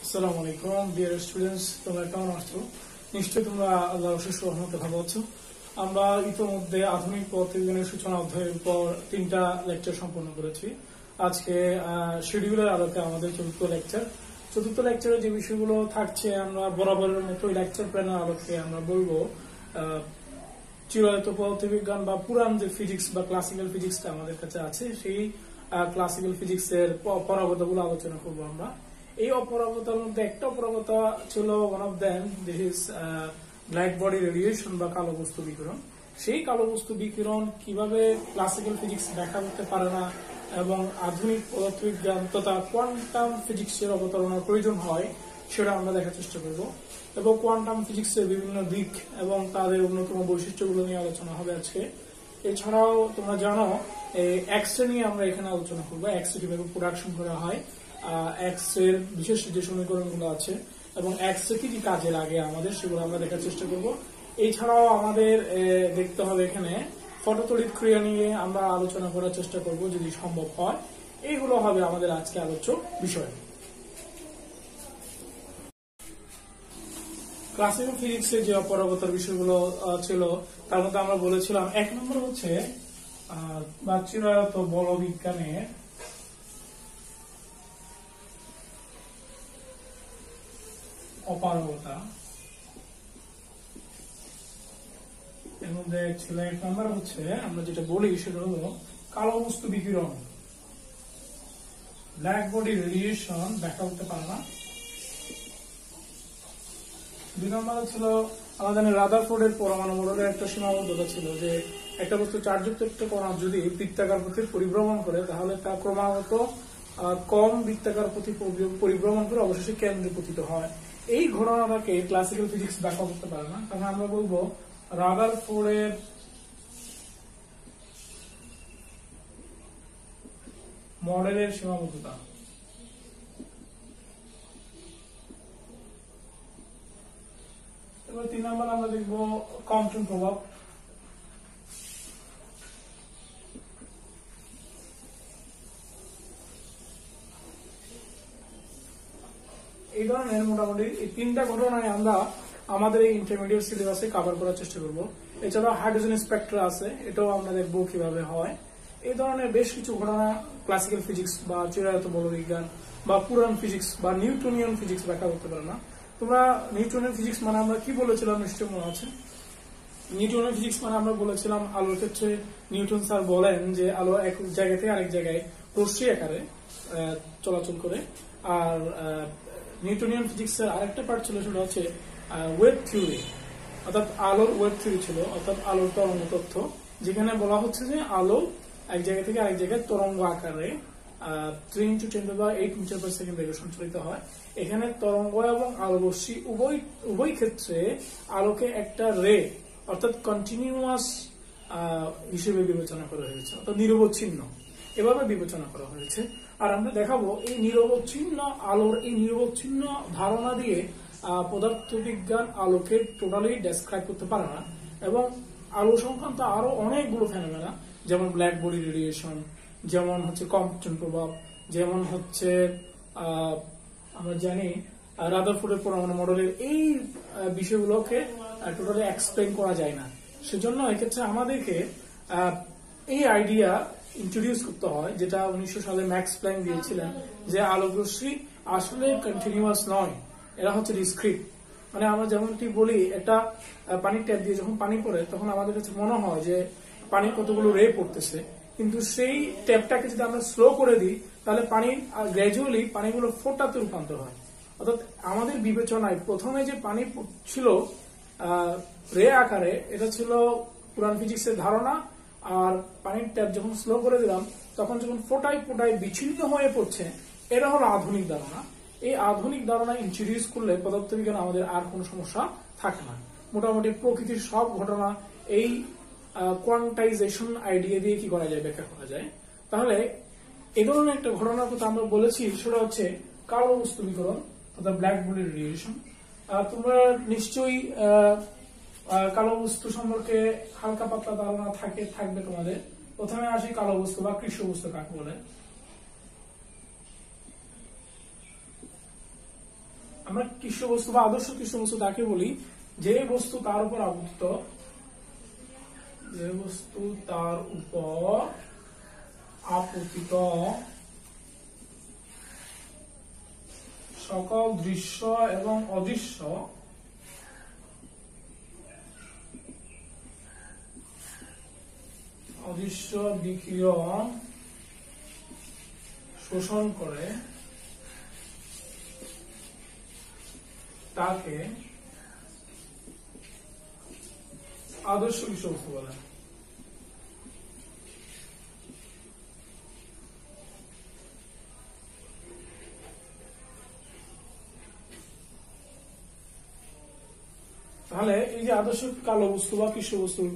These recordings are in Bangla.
আসসালামু আলাইকুম ডিয়ার স্টুডেন্টস, তোমরা কেমন আছো? নিশ্চয়ই তোমরা আল্লাহর অশেষ রহমতে ভালো আছো। আমরা ইতিমধ্যে আধুনিক পদার্থবিজ্ঞানের সূচনা অধ্যায়ের উপর 3টা লেকচার সম্পন্ন করেছি। আজকে শিডিউলের আলোকে আমাদের চতুর্থ লেকচারে যে বিষয়গুলো থাকছে আমরা বরাবরের মতো লেকচার প্ল্যানের আলোকে আমরা বলবো চিরায়ত পদার্থবিজ্ঞান বা পুরান যে ফিজিক্স বা ক্লাসিক্যাল ফিজিক্সটা আমাদের কাছে আছে, সেই ক্লাসিক্যাল ফিজিক্স এর অপরাগতাগুলো আলোচনা করবো আমরা। এই অপরাগতার মধ্যে একটা অপরাগতা ছিল one of them, this is black body radiation বা কালো বস্তু বিকিরণ। সেই কালো বস্তু বিকিরণ কিভাবে ক্লাসিক্যাল ফিজিক্স ব্যাখ্যা করতে পারে না এবং আধুনিক পদার্থবিজ্ঞান তথা কোয়ান্টাম ফিজিক্সের অবতারণার প্রয়োজন হয়, সেটা আমরা দেখার চেষ্টা করব। এবং কোয়ান্টাম ফিজিক্সের বিভিন্ন দিক এবং তাদের অন্যতম বৈশিষ্ট্যগুলো নিয়ে আলোচনা হবে আজকে। এছাড়াও তোমরা জানো এক্স রে নিয়ে আমরা এখানে আলোচনা করবো, এক্স রে কিভাবে প্রোডাকশন করা হয়, এক্স এর বিশেষ যে সমীকরণগুলো আছে এবং এক্স রে কি কাজে লাগে আমাদের, সেগুলো আমরা দেখার চেষ্টা করব। এছাড়াও আমাদের দেখতে হবে এখানে ফটোতড়িৎ ক্রিয়া নিয়ে আমরা আলোচনা করার চেষ্টা করব যদি সম্ভব হয়। এইগুলো হবে আমাদের আজকে আলোচ্য বিষয়। ক্লাসিক্যাল ফিজিক্সের যে অপরাগতার বিষয়গুলো ছিল তার মধ্যে আমরা বলেছিলাম 1 নম্বর হচ্ছে চিরায়ত বলবিজ্ঞানের অপারগতা। এর মধ্যে ছিল 1 নম্বর হচ্ছে আমরা যেটা বলি সেটা হলো কালো বস্তু বিকিরণ, ব্ল্যাক বডি রেডিয়েশন ব্যাখ্যা করতে পারে না। 2 নম্বরে ছিল আমাদের রাদারফোর্ডের পরমাণু মডেলের একটা সীমাবদ্ধতা ছিল যে একটা বস্তু চার্জযুক্ত একটা কণা যদি বৃত্তাকার পথে পরিভ্রমণ করে তাহলে তা ক্রমাগত কম বৃত্তাকার পথে পরিভ্রমণ করে অবশেষে কেন্দ্রে পতিত হয়। এই ঘটনাটাকে ক্লাসিক্যাল ফিজিক্স ব্যাখ্যা করতে পারে না, তাহলে আমরা বলবো রাদারফোর্ডের মডেলের সীমাবদ্ধতা। এবার 3 নম্বর আমরা দেখবো কম্পটন প্রভাব। এই ধরনের মোটামুটি এই 3টা ঘটনায় আমরা আমাদের এই ইন্টারমিডিয়েট সিলেবাসে কভার করার চেষ্টা করব। এছাড়াও হাইড্রোজেন স্পেক্ট্রা আছে, এটাও আমরা দেখবো কিভাবে হয়। এই ধরনের বেশ কিছু ঘটনা ক্লাসিক্যাল ফিজিক্স বা চিরায়ত বলবিজ্ঞান বা পুরান ফিজিক্স বা নিউটনিয়ান ফিজিক্স ব্যাখ্যা করতে পারে না। তোমরা নিউটনিয়ান ফিজিক্স মানে আমরা কি বলেছিলাম নিশ্চয়ই মনে আছে? নিউটনিয়ান ফিজিক্স মানে আমরা বলেছিলাম আলোর ক্ষেত্রে নিউটন স্যার বলেন যে আলো এক জায়গা থেকে আরেক জায়গায় রশ্মি আকারে চলাচল করে। আর নিউটনিয়ান ফিজিক্স এর আরেকটা পার্ট ছিল সেটা হচ্ছে ওয়েভ থিওরি, অর্থাৎ আলোর ওয়েভ থিওরি ছিল, অর্থাৎ আলোর তরঙ্গ তথ্য, যেখানে বলা হচ্ছে যে আলো এক জায়গা থেকে আরেক জায়গায় তরঙ্গ আকারে 3 × 10⁸ মিটার পার সেকেন্ড বেগে সঞ্চালিত হয়। এখানে তরঙ্গ এবং আলো রশ্মি উভয় ক্ষেত্রে আলোকে একটা রে অর্থাৎ কন্টিনিউয়াস হিসেবে বিবেচনা করা হয়েছে, অর্থাৎ নিরবচ্ছিন্ন এভাবে বিবেচনা করা হয়েছে। আর আমরা দেখাবো এই নিরবচ্ছিন্ন আলোর এই নিরবচ্ছিন্ন ধারণা দিয়ে পদার্থবিজ্ঞান আলোকে টোটালি ডেসক্রাইব করতে পারে না এবং আলো সংক্রান্ত আরো অনেকগুলো ফেনোমেনা যেমন ব্ল্যাক বডি রেডিয়েশন, যেমন হচ্ছে কম্পটন প্রভাব, যেমন হচ্ছে আমরা জানি রাদারফোর্ডের পরমাণু মডেলের এই বিষয়গুলোকে টোটালি এক্সপ্লেন করা যায় না। সেজন্য এক্ষেত্রে আমাদেরকে এই আইডিয়া ইন্ট্রোডিউস করতে হয় যেটা 1900 সালে ম্যাক্স প্ল্যাঙ্ক দিয়েছিলেন যে আলোক রশ্মি আসলে কন্টিনিউয়াস নয়, এরা হচ্ছে ডিসক্রিট। মানে আমরা যেমনটি বলি একটা পানির ট্যাপ দিয়ে যখন পানি পড়ে তখন আমাদের কাছে মনে হয় যে পানির কতগুলো রে পড়তেছে, কিন্তু সেই ট্যাপটাকে যদি আমরা স্লো করে দিই তাহলে পানি গ্র্যাজুয়ালি পানিগুলো ফোঁটাতে রূপান্তর হয়। অর্থাৎ আমাদের বিবেচনায় প্রথমে যে পানি ছিল রে আকারে, এটা ছিল পুরান ফিজিক্সের ধারণা। আর পানির ট্যাপ যখন স্লো করে দিলাম তখন যখন ফোটায় ফোটায় বিচ্ছিন্ন হয়ে পড়ছে, এটা হলো আধুনিক ধারণা। এই আধুনিক ধারণা ইন্ট্রোডিউস করলে পদার্থবিজ্ঞান আমাদের আর কোনো সমস্যা থাকে না। মোটামুটি প্রকৃতির সব ঘটনা এই কোয়ান্টাইজেশন আইডিয়া দিয়ে কি করা যায়, ব্যাখ্যা করা যায়। তাহলে এই ধরনের একটা ঘটনার কথা আমরা বলেছি, সেটা হচ্ছে কালো বস্তু বিকিরণ অর্থাৎ ব্ল্যাক বডি রেডিয়েশন। তোমরা নিশ্চয়ই কালো বস্তু সম্পর্কে হালকা পাতলা ধারণা থাকবে তোমাদের। প্রথমে আসি কালো বস্তু বা কৃষ্ণ বস্তু কাকে বলে। আমরা কৃষ্ণ বস্তু বা আদর্শ কৃষ্ণ বস্তু তাকে বলি যে বস্তু তার উপর আপতিত, যে বস্তু তার উপর আপতিত সকল দৃশ্য এবং অদৃশ্য বিকিরণ শোষণ করে তাকে আদর্শ বিষয়বস্তু বলে। তাহলে এই যে আদর্শ কালো বস্তু বা কৃষ্ণ বস্তুর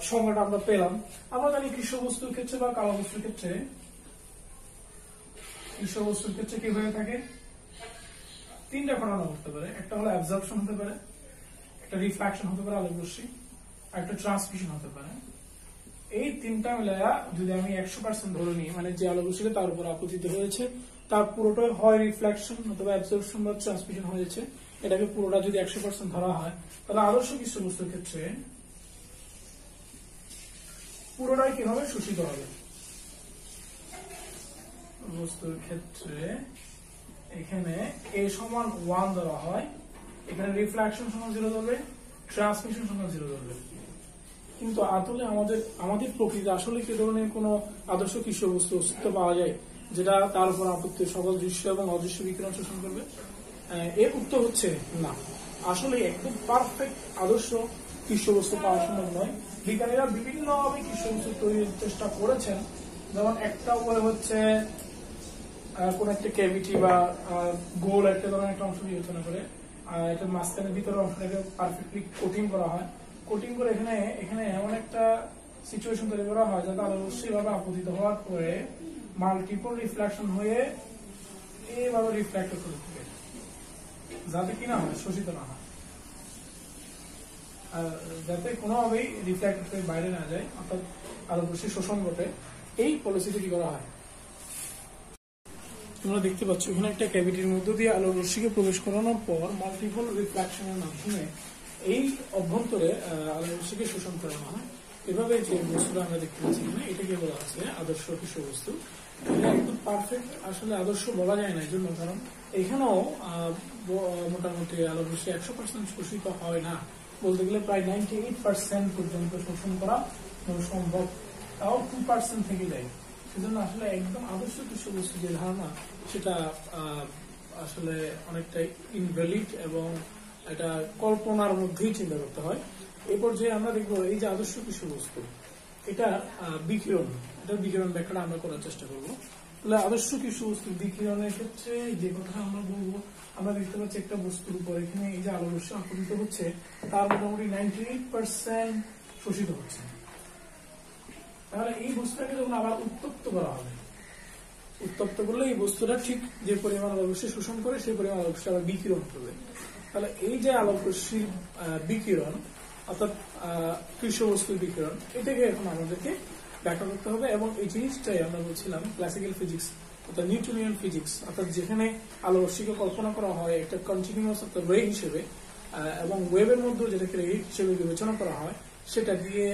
সংজ্ঞাটা আমরা পেলাম। আমরা জানি কৃষ্ণ বস্তুর ক্ষেত্রে বা কালো বস্তুর ক্ষেত্রে, কৃষ্ণ বস্তুর ক্ষেত্রে কি হয়ে থাকে, তিনটা ঘটনা ঘটতে পারে। একটা হলো অ্যাবজর্পশন হতে পারে, একটা রিফ্রাকশন হতে পারে আলোক রশ্মি, আর একটা ট্রান্সমিশন হতে পারে। এই তিনটা মিলায়া যদি আমি 100% ধরে নিই, মানে যে আলোক রশ্মি তার উপর আপতিত হয়েছে তার পুরোটাই হয় রিফ্লেকশন অথবা অ্যাবজর্পশন বা ট্রান্সমিশন হয়েছে, এটাকে পুরোটা যদি 100% ধরা হয়, তাহলে আদর্শ কৃষ্ণ বস্তুর ক্ষেত্রে পুরোটাই কি হবে, শোষিত হবে। বস্তুর ক্ষেত্রে এখানে a সমান 1 ধরা হয়, এখানে রিফ্লেকশন সমান 0 ধরবে, ট্রান্সমিশন সমান 0 ধরবে। কিন্তু আসলে আমাদের প্রকৃতি আসলে কি ধরনের কোন আদর্শ কৃষ্ণ বস্তু অস্তিত্ব পাওয়া যায় যেটা তার উপর আপত্তি সকল দৃশ্য এবং অদৃশ্য বিকিরণ শোষণ করবে? এর উত্তর হচ্ছে না। আসলে একদম পারফেক্ট আদর্শ কৃষ্ণ বস্তু পাওয়া সম্ভব নয়। বিজ্ঞানীরা বিভিন্নভাবে কৃষ্ণ বস্তু তৈরির চেষ্টা করেছেন। যেমন একটা উপরে হচ্ছে কোন একটা ক্যাভিটি বা গোল একটা ধরনের একটা অংশ বিবেচনা করে এটা মাঝখানের ভিতরের অংশটাকে পারফেক্টলি কোটিং করা হয়। কোটিং করে এখানে এমন একটা সিচুয়েশন তৈরি করা হয় যাতে আলো রশ্মিভাবে আপতিত হওয়ার পরে মাল্টিপল রিফ্লেকশন হয়ে এইভাবে রিফ্লেক্ট করে থাকে, যাতে কিনা হয় শোষিত না হয়, যাতে কোনোভাবেই রিফ্লেক্ট হয়ে বাইরে না যায়, অর্থাৎ আলো রশ্মি শোষণ ঘটে। এই পলিসিটি কি করা হয়, তোমরা দেখতে পাচ্ছ এখানে একটা ক্যাভিটির মধ্য দিয়ে আলো রশ্মিকে প্রবেশ করানোর পর মাল্টিপল রিফ্লেকশনের মাধ্যমে এই অভ্যন্তরে আলো রশ্মিকে শোষণ করানো হয়। এভাবে যে বস্তুটা আমরা দেখতে পাচ্ছি এখানে, এটাকে বলা আছে আদর্শ কৃষ্ণ বস্তু। এটা একদম পারফেক্ট আসলে আদর্শ বলা যায় না, এই জন্য কারণ এখানেও মোটামুটি আলো রশ্মি 100% শোষিত হয় না, বলতে গেলে প্রায় 98% পর্যন্ত শোষণ করা সম্ভব, তাও 2% থেকে যায়। সেজন্য আসলে একদম আদর্শ কৃষ্ণ বস্তু যে ধারণা সেটা আসলে অনেকটাই ইনভ্যালিড এবং এটা কল্পনার মধ্যেই চিন্তা করতে হয়। এরপর যে আমরা দেখবো এই যে আদর্শ কৃষ্ণ বস্তু, এটা বিকিরণ, এটা বিকিরণ ব্যাখ্যাটা আমরা করার চেষ্টা করবো। তাহলে আদর্শ কৃষ্ণ বস্তু বিকিরণের ক্ষেত্রে যে কথা আমরা বলবো, আমরা দেখতে পাচ্ছি একটা বস্তুর উপর এখানে এই যে আলো রশ্মি আপতিত হচ্ছে তার মোটামুটি 98% শোষিত হচ্ছে। তাহলে এই বস্তুটাকে যখন আবার উত্তপ্ত করা হবে, উত্তপ্ত করলে এই বস্তুটা ঠিক যে পরিমাণ আলোক রশ্মি শোষণ করে সেই পরিমাণ আলোক রশ্মি আবার বিকিরণ করবে। তাহলে এই যে আলোক রশ্মির বিকিরণ অর্থাৎ কৃষ্ণ বস্তুর বিকিরণ, এটাকে এখন আমাদেরকে ব্যাখ্যা করতে হবে। এবং এই জিনিসটাই আমরা বলছিলাম ক্লাসিক্যাল ফিজিক্স অর্থাৎ নিউটনিয়ান ফিজিক্স, অর্থাৎ যেখানে আলো রশ্মিকে কল্পনা করা হয় একটা কন্টিনিউয়াস অর্থাৎ রে হিসেবে এবং ওয়েবের মধ্যে যেটাকে রে হিসেবে বিবেচনা করা হয়, সেটা দিয়ে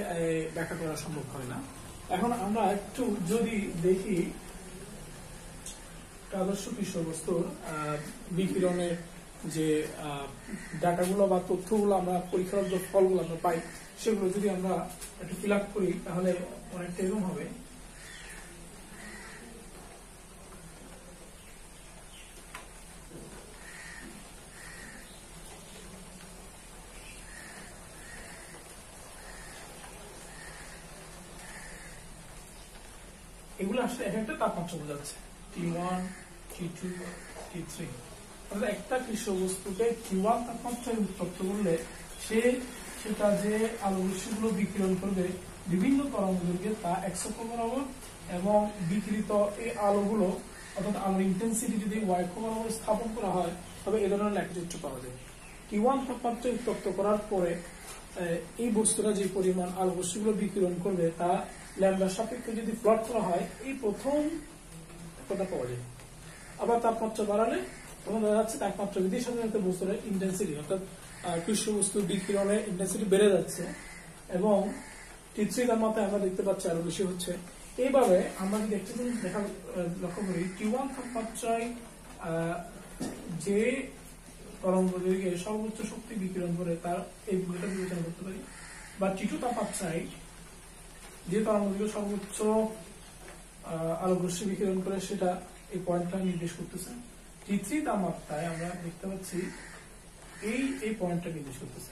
ব্যাখ্যা করা সম্ভব হয় না। এখন আমরা একটু যদি দেখি আদর্শ কৃষ্ণ বস্তুর বিকিরণের যে ডাটাগুলো বা তথ্যগুলো আমরা পরীক্ষার যে ফলগুলো আমরা পাই, সেগুলো যদি আমরা একটু ফিল আপ করি তাহলে অনেকটা এরকম হবে। এগুলো আসলে এক একটা তাপমাত্রা বোঝাচ্ছে, T1, T2, T3। একটা কৃষ্ণ বস্তুকে T1 তাপমাত্রায় উত্তপ্ত করলে সেটা যে আলো রশ্মিগুলো বিকিরণ করবে বিভিন্ন তরঙ্গদৈর্ঘ্যে তা x অক্ষ বরাবর, এবং বিকিরিত এই আলোগুলো অর্থাৎ আলোর ইন্টেন্সিটি যদি y অক্ষ বরাবর স্থাপন করা হয় তবে এ ধরনের লেখচিত্র পাওয়া যায়। T1 তাপমাত্রায় উত্তপ্ত করার পরে এই বস্তুটা যে পরিমাণ আলো রশ্মিগুলো বিকিরণ করবে তা ল্যামডার সাপেক্ষে যদি প্লট করা হয় এই প্রথম কথা পাওয়া যায়। আবার তাপমাত্রা বাড়ালে তখন দেখা যাচ্ছে তাপমাত্রা বৃদ্ধির সাথে সাথে বস্তুর ইন্টেন্সিটি অর্থাৎ কৃষ্ণ বস্তুর বিকিরণের ইন্টেন্সিটি বেড়ে যাচ্ছে এবং T3 তাপমাত্রায় আমরা দেখতে পাচ্ছি আরো বেশি হচ্ছে। এইভাবে আমরা যদি একটা জিনিস লক্ষ্য করি, T1 তাপমাত্রায় যে তরঙ্গ দৈর্ঘ্যে সর্বোচ্চ শক্তি বিকিরণ করে তার এই ভূমিকা বিবেচনা করতে পারি, বা T2 তাপমাত্রায় যে তরঙ্গ দৈর্ঘ্য সর্বোচ্চ আলোকরশ্মি বিকিরণ করে সেটা এই পয়েন্টটা নির্দেশ করতেছে। T3 তাপমাত্রায় আমরা দেখতে পাচ্ছি এই পয়েন্টটা নির্দেশ করতেছে।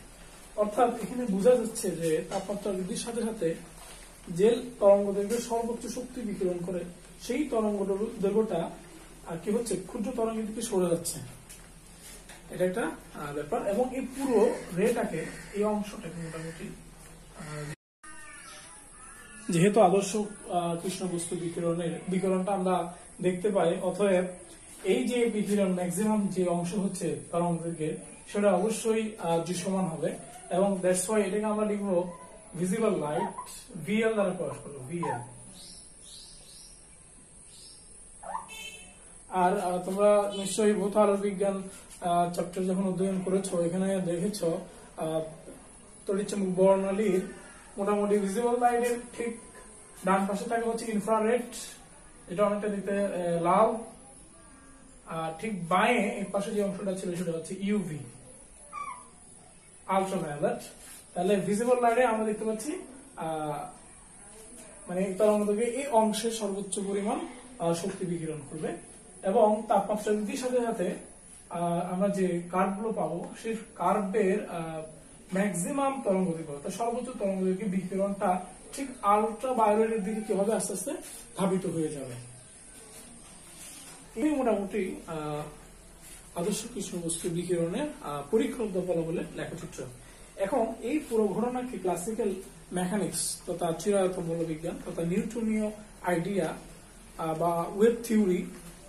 অর্থাৎ এখানে বোঝা যাচ্ছে যে তাপমাত্রা বৃদ্ধির সাথে সাথে যে তরঙ্গ দৈর্ঘ্যে সর্বোচ্চ শক্তি বিকিরণ করে সেই তরঙ্গ দৈর্ঘ্যটা কি হচ্ছে, ক্ষুদ্র তরঙ্গের দিকে সরে যাচ্ছে। এটা একটা ব্যাপার। এবং এই পুরো রেটাকে, এই অংশটাকে মোটামুটি, যেহেতু আদর্শ কৃষ্ণ বস্তু বিকিরণটা আমরা দেখতে পাই, অতএব এই যে বিকিরণ ম্যাক্সিমাম যে অংশ হচ্ছে তরঙ্গ দৈর্ঘ্যের, সেটা অবশ্যই দৃশ্যমান হবে। এবং দ্যাটস ওয়াই এটাকে আমরা লিখবো ভিজিবল লাইট, ভিএল দ্বারা প্রকাশ করবো, ভিএল। আর তোমরা নিশ্চয়ই ভৌত আলোক বিজ্ঞান চ্যাপ্টার যখন অধ্যয়ন করেছো, এখানে দেখেছ তড়িৎচুম্বক বর্ণালীর মোটামুটি ভিজিবল লাইটের ঠিক ডান পাশে থাকে হচ্ছে ইনফ্রারেড, এটা অনেকটা দিতে লাল। আর ঠিক বাঁয়ে এর পাশে যে অংশটা ছিল সেটা হচ্ছে ইউভি, আলট্রাভায়োলেট। তাহলে ভিজিবল লাইটে আমরা দেখতে পাচ্ছি মানে তরঙ্গ দৈর্ঘ্যে এই অংশের সর্বোচ্চ পরিমাণ শক্তি বিকিরণ করবে। এবং তাপমাত্রা বৃদ্ধির সাথে সাথে আমরা যে কার্ভগুলো পাবো, সেই কার্ভের ম্যাক্সিমাম তরঙ্গ দৈর্ঘ্য, সর্বোচ্চ তরঙ্গ দৈর্ঘ্যের বিকিরণটা ঠিক আলট্রাভায়োলেটের দিকে কিভাবে আস্তে আস্তে ধাবিত হয়ে যাবে। এই মোটামুটি আদর্শ কৃষ্ণ বস্তু বিকিরণের পরীক্ষালব্ধ ফলাফলের লেখচিত্র। এখন এই পুরো ঘটনাকে ক্লাসিক্যাল মেকানিক্স তথা চিরায়ত বলবিজ্ঞান তথা নিউটনীয় আইডিয়া বা ওয়েভ থিওরি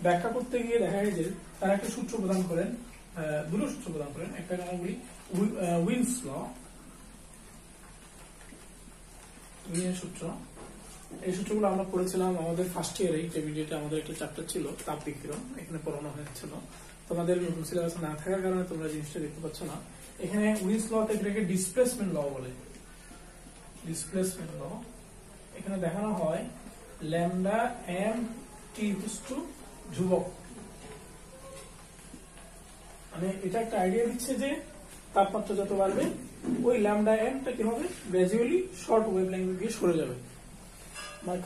ব্যাখ্যা করতে গিয়ে দেখা যায় যে তারা একটা সূত্র প্রদান করেন, দুটো সূত্র প্রদান করেন। একটা নাম বলি উইন্স ল, উইনের সূত্র। এই সূত্রগুলো আমরা পড়েছিলাম আমাদের ফার্স্ট ইয়ারে, ইন্টারমিডিয়েটে আমাদের একটা চ্যাপ্টার ছিল তাপ বিকিরণ, এখানে পড়ানো হয়েছিল। তোমাদের নতুন সিলেবাস না থাকার কারণে তোমরা জিনিসটা দেখতে পাচ্ছ না। এখানে উইন্স ল থেকে ডিসপ্লেসমেন্ট ল বলে, ডিসপ্লেসমেন্ট ল। এখানে দেখানো হয় ল্যামডা এম টি টু ধ্রুবক, মানে এটা একটা আইডিয়া দিচ্ছে যে তাপমাত্রা যত বাড়বে ওই ল্যামডা এমটা কি হবে, গ্র্যাজুয়ালি শর্ট ওয়েভলেংথ দিয়ে সরে যাবে।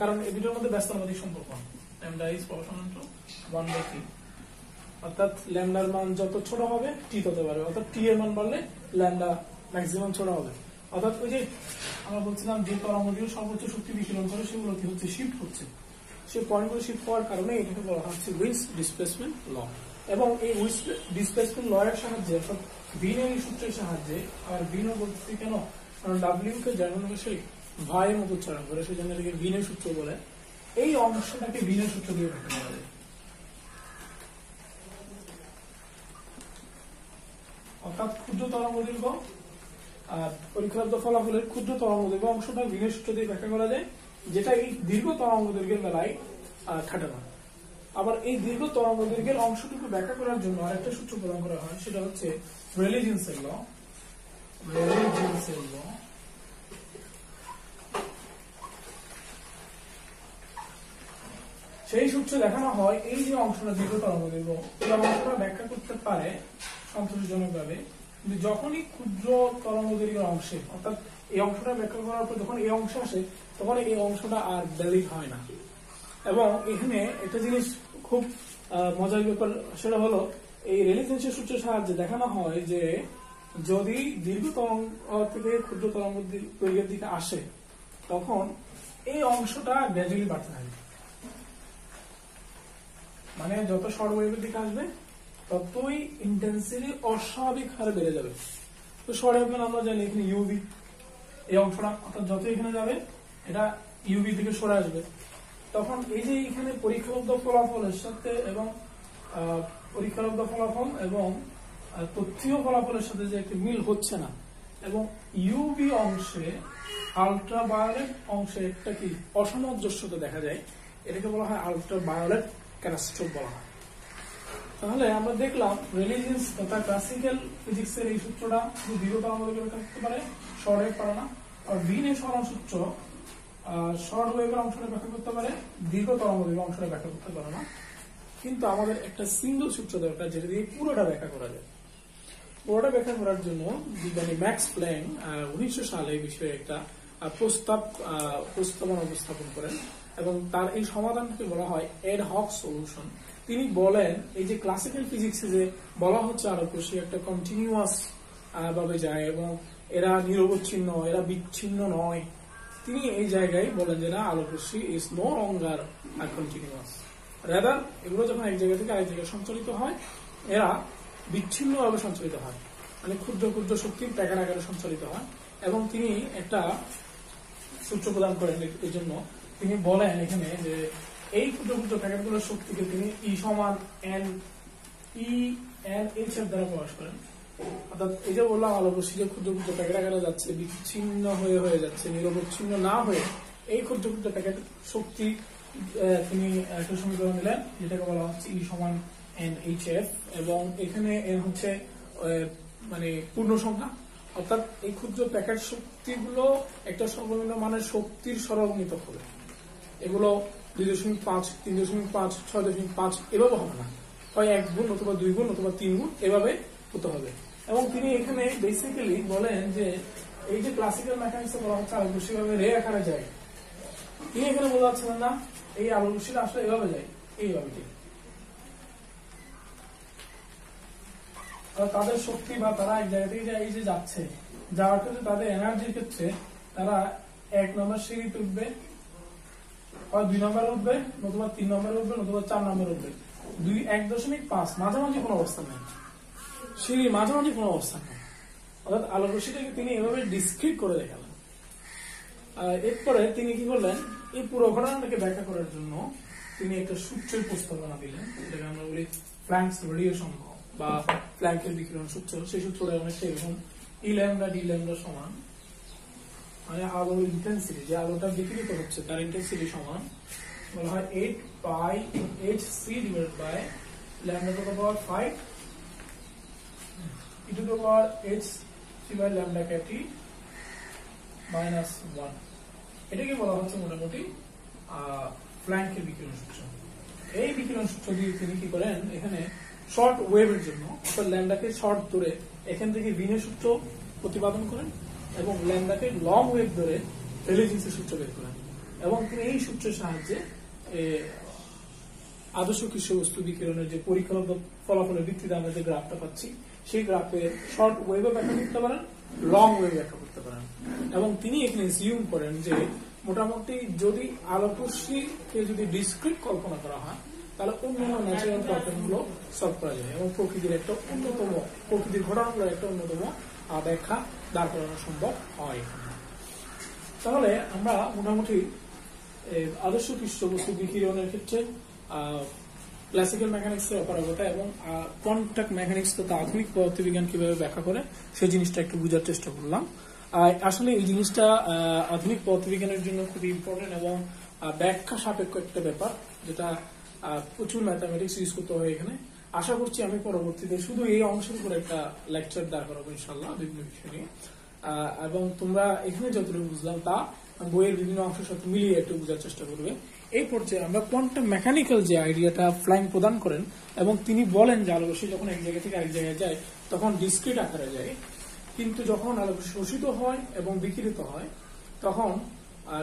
কারণ এই দুটোর মধ্যে ব্যস্তানুপাতিক সম্পর্ক, lambda is proportional to 1/t, অর্থাৎ ল্যামডার মান যত ছোট হবে টি তত বাড়বে, অর্থাৎ টি এর মান বাড়লে ল্যামডা ম্যাক্সিমাম ছোট হবে। অর্থাৎ ওই যে আমরা বলছিলাম যে তরঙ্গগুলো সর্বোচ্চ শক্তি বিকিরণ করে সেগুলো কি হচ্ছে, শিফট হচ্ছে। সেই পয়েন্টগুলো শিফট হওয়ার কারণে এটাকে বলা হচ্ছে উইন্স ডিসপ্লেসমেন্ট ল। এবং এই উইন্স ডিসপ্লেসমেন্ট ল এর সাহায্যে, অর্থাৎ ভিনের সূত্রের সাহায্যে, আর ভিনও বলতে কেন, কারণ ডাব্লিউ কে জার্মান ভাষায় ভাইয়ের মতো উচ্চারণ করে, সেই জন্য এটাকে ভিনের সূত্র বলে। এই অংশটাকে ভিনের সূত্র দিয়ে ব্যাখ্যা করা যায়। অর্থাৎ ক্ষুদ্র তরঙ্গ দৈর্ঘ্য আর পরীক্ষালব্ধ ফলাফলের ক্ষুদ্র তরঙ্গ দৈর্ঘ্য অংশটা ভিনের সূত্র দিয়ে ব্যাখ্যা করা যায়, যেটা এই দীর্ঘ তরঙ্গ দৈর্ঘ্যের বেলায় খাটে না। আবার এই দীর্ঘ তরঙ্গ দৈর্ঘ্যের অংশটুকু ব্যাখ্যা করার জন্য আরেকটা সূত্র প্রদান করা হয়, সেটা হচ্ছে রেলে-জিন্সের ল। রেলে-জিন্সের ল সেই সূত্রে দেখানো হয় এই যে অংশটা দীর্ঘ তরঙ্গ দৈর্ঘ্য, এই অংশটা ব্যাখ্যা করতে পারে সন্তোষজনক ভাবে, কিন্তু যখনই ক্ষুদ্র তরঙ্গ দৈর্ঘ্যের অংশে, অর্থাৎ এই অংশটা ব্যাখ্যা করার পর যখন এই অংশে আসে তখন এই অংশটা আর ভ্যালিড হয় না। এবং এখানে একটা জিনিস খুব মজার ব্যাপার, সেটা হলো এই রেলে-জিন্সের সূত্রের সাহায্যে দেখানো হয় যে যদি দীর্ঘ তরঙ্গ থেকে ক্ষুদ্র তরঙ্গ দৈর্ঘ্যের দিকে আসে তখন এই অংশটা গ্র্যাজুয়ালি বাড়তে থাকে, মানে যত শর্ট ওয়েভের দিকে আসবে ততই ইন্টেন্সিটি অস্বাভাবিক হারে বেড়ে যাবে। তো শর্ট ওয়েভ আমরা জানি এখানে ইউভি, এই অংশটা অর্থাৎ যত এখানে যাবে এটা ইউভি থেকে সরে আসবে। তখন এই যে এখানে পরীক্ষালব্ধ ফলাফলের সাথে এবং পরীক্ষালব্ধ ফলাফল এবং তথ্যীয় ফলাফলের সাথে যে একটি মিল হচ্ছে না, এবং ইউভি অংশে আলট্রাভায়োলেট অংশে একটা কি অসামঞ্জস্যতা দেখা যায়, এটাকে বলা হয় আলট্রাভায়োলেট ক্যাটাস্ট্রোফ বলা হয়। তাহলে আমরা দেখলাম রিলিজিয়াস তথা ক্লাসিক্যাল ফিজিক্সের এই সূত্রটা শুধু দীর্ঘ তরঙ্গকে ব্যাখ্যা করতে পারে, শর্ট ওয়েভ পারে না। আর উইনের সরণ সূত্র শর্ট ওয়েভের অংশটা ব্যাখ্যা করতে পারে, দীর্ঘ তরঙ্গের অংশটা ব্যাখ্যা করতে পারে না। কিন্তু আমাদের একটা সিঙ্গেল সূত্র দরকার যেটা দিয়ে পুরোটা ব্যাখ্যা করা যায়। পুরোটা ব্যাখ্যা করার জন্য বিজ্ঞানী ম্যাক্স প্ল্যাঙ্ক 1900 সালে এই বিষয়ে একটা প্রস্তাবনা উপস্থাপন করেন এবং তার এই সমাধানকে বলা হয় এড হক সলিউশন। তিনি বলেন এই যে ক্লাসিক্যাল ফিজিক্সে যে বলা হচ্ছে আলোকরশ্মি একটা কন্টিনিউয়াস ভাবে যায় এবং এরা নিরবচ্ছিন্ন, এরা বিচ্ছিন্ন নয়, তিনি এই জায়গায় বলেন যে না, আলোকরশ্মি is no longer continuous, rather এগুলো যখন এক জায়গা থেকে আরেক জায়গায় সঞ্চালিত হয় এরা বিচ্ছিন্ন ভাবে সঞ্চালিত হয়, মানে ক্ষুদ্র ক্ষুদ্র শক্তির প্যাকেট আকারে সঞ্চালিত হয়। এবং তিনি একটা সূত্র প্রদান করেন এই জন্য। তিনি বলেন এখানে যে এই ক্ষুদ্র ক্ষুদ্র প্যাকেটগুলোর শক্তিকে তিনি ই সমান এন এইচ এর দ্বারা প্রকাশ করেন। অর্থাৎ এই যে বললাম আলোকরশ্মি যে ক্ষুদ্র ক্ষুদ্র প্যাকেট আকারে যাচ্ছে, বিচ্ছিন্ন হয়ে যাচ্ছে, নিরবচ্ছিন্ন না হয়ে এই ক্ষুদ্র ক্ষুদ্র প্যাকেট শক্তি তিনি একটা সমীকরণ দিলেন যেটাকে বলা হচ্ছে ই সমান এন এইচ এফ, এবং এখানে এন হচ্ছে মানে পূর্ণ সংখ্যা। অর্থাৎ এই ক্ষুদ্র প্যাকেট শক্তিগুলো একটা সর্বনিম্ন মানের শক্তির সরবরাহিত হবে। এগুলো 2.5, 3.5, 6.5 এভাবে হবে না, হয় 1 গুণ অথবা 2 গুণ অথবা 3 গুণ এভাবে হতে হবে। এবং তিনি এখানে বেসিক্যালি বলেন যে এই যে ক্লাসিক্যাল মেকানিক্সে বলা হচ্ছে আলোকরশ্মি ভাবে রে আকারে যায়, তিনি এখানে বলা হচ্ছে না এই আলোকরশ্মিটা আসলে এভাবে যায়, এইভাবে যায়। তাদের শক্তি বা তারা এক জায়গা থেকে এই যে যাচ্ছে, যাওয়ার ক্ষেত্রে তাদের এনার্জির ক্ষেত্রে তারা 1 নম্বর সিঁড়িতে উঠবে, হয় 2 নম্বরে উঠবে, নতুবা 3 নম্বরে উঠবে, নতুবা 4 নম্বরে উঠবে। 1.5 মাঝামাঝি কোনো অবস্থা নেই, সিঁড়ির মাঝামাঝি কোনো অবস্থা নেই। অর্থাৎ আলোকরশ্মিটাকে তিনি এভাবে ডিসক্রিট করে দেখালেন। এরপরে তিনি কি করলেন, এই পুরো ঘটনাটাকে ব্যাখ্যা করার জন্য তিনি একটা সূত্রের প্রস্তাবনা দিলেন, যেটাকে আমরা বলি প্ল্যাঙ্কস রেডিয়েশন বা প্ল্যাঙ্কের বিকিরণ সূত্র। সেই সূত্রটা অনেকটা এরকম, ই ল্যামডা ডি ল্যামডা সমান, মানে আলোর ইন্টেন্সিটি, যে আলোটা বিকিরিত হচ্ছে তার ইন্টেন্সিটি সমান বলা হয় 8 pi hc divided by lambda to the power 5 e to the power hc by lambda cap t minus 1। এটাকে বলা হচ্ছে মোটামুটি প্ল্যাঙ্কের বিকিরণ সূত্র। এই বিকিরণ সূত্র দিয়ে তিনি কি করেন, এখানে শর্ট ওয়েভের জন্য অর্থাৎ ল্যামডাকে শর্ট ধরে এখান থেকে ভিনের সূত্র প্রতিপাদন করেন এবং ল্যামডাকে লং ওয়েভ ধরে রিলিজিয়াসের সূত্র বের করেন। এবং তিনি এই সূত্রের সাহায্যে আদর্শ কৃষ্ণবস্তু বিকিরণের যে পরীক্ষাগত ফলাফলের ভিত্তিতে আমরা যে গ্রাফটা পাচ্ছি, সেই গ্রাফে শর্ট ওয়েভে ব্যাখ্যা করতে পারেন, লং ওয়েভ ব্যাখ্যা করতে পারেন। এবং তিনি এখানে জিউম করেন যে মোটামুটি যদি আলোকরশ্মিকে যদি ডিসক্রিট কল্পনা করা হয় তাহলে অন্যান্য ন্যাচারাল প্রবলেম গুলো সলভ করা যায় এবং প্রকৃতির ঘটনাগুলোর একটা অন্যতম ব্যাখ্যা দাঁড় করানো সম্ভব হয়। তাহলে আমরা মোটামুটি আদর্শ কৃষ্ণবস্তু বিকিরণের ক্ষেত্রে ক্লাসিক্যাল মেকানিক্সের অপারগতা এবং কোয়ান্টাম মেকানিক্স তথা আধুনিক পদার্থবিজ্ঞান কিভাবে ব্যাখ্যা করে সেই জিনিসটা একটু বোঝার চেষ্টা করলাম। আসলে এই জিনিসটা আধুনিক পদার্থবিজ্ঞানের জন্য খুবই ইম্পর্টেন্ট এবং ব্যাখ্যা সাপেক্ষ একটা ব্যাপার, যেটা প্রচুর ম্যাথামেটিক্স ইউজ করতে হয় এখানে। আশা করছি আমি পরবর্তীতে শুধু এই অংশের উপর একটা লেকচার দাঁড় করাবো ইনশাল্লাহ বিভিন্ন বিষয় নিয়ে। এবং তোমরা এখানে যতটুকু বুঝলাম তা বইয়ের বিভিন্ন অংশের সাথে মিলিয়ে একটু বোঝার চেষ্টা করবে। এই পর্যায়ে আমরা কোয়ান্টাম মেকানিক্যাল যে আইডিয়াটা ফ্ল্যাঙ্ক প্রদান করেন এবং তিনি বলেন যে আলোকরশ্মি যখন এক জায়গা থেকে আরেক জায়গায় যায় তখন ডিসক্রিট আকারে যায়, কিন্তু যখন আলোকরশ্মি শোষিত হয় এবং বিকিরিত হয় তখন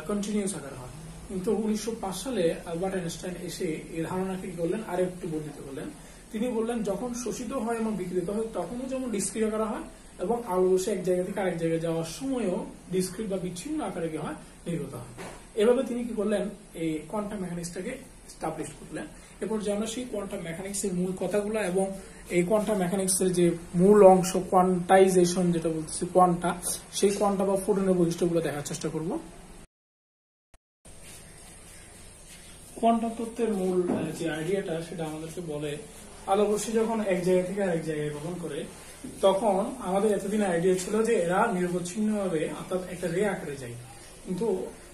কন্টিনিউয়াস আকারে হয়। কিন্তু 1905 সালে আলবার্ট আইনস্টাইন এসে এই ধারণাকে কি করলেন আর একটু বর্ধিত করলেন। তিনি বললেন যখন শোষিত হয় এবং বিকিরিত হয় তখনও যেমন ডিসক্রিট আকারে হয় এবং আলোকরশ্মি এক জায়গা থেকে আরেক জায়গায় যাওয়ার সময়ও ডিসক্রিট বা বিচ্ছিন্ন আকারে কি হয়, নির্গত হয়। এভাবে তিনি কি করলেন, এই কোয়ান্টাম মেকানিক্সটাকে এস্টাবলিশ করলেন। এরপর যে আমরা সেই কোয়ান্টাম মেকানিক্স এর মূল কথাগুলো এবং এই কোয়ান্টাম মেকানিক্স এর যে মূল অংশ কোয়ান্টাইজেশন যেটা বলতেছি কোয়ান্টা, সেই কোয়ান্টা বা ফোটনের বৈশিষ্ট্যগুলো দেখার চেষ্টা করব। কোয়ান্টাম তত্ত্বের মূল যে আইডিয়াটা সেটা আমাদেরকে বলে আলোকরশ্মি যখন এক জায়গা থেকে আরেক জায়গায় ভ্রমণ করে তখন আমাদের এতদিন আইডিয়া ছিল যে এরা নিরবচ্ছিন্নভাবে অর্থাৎ একটা রে আকারে যায়, কিন্তু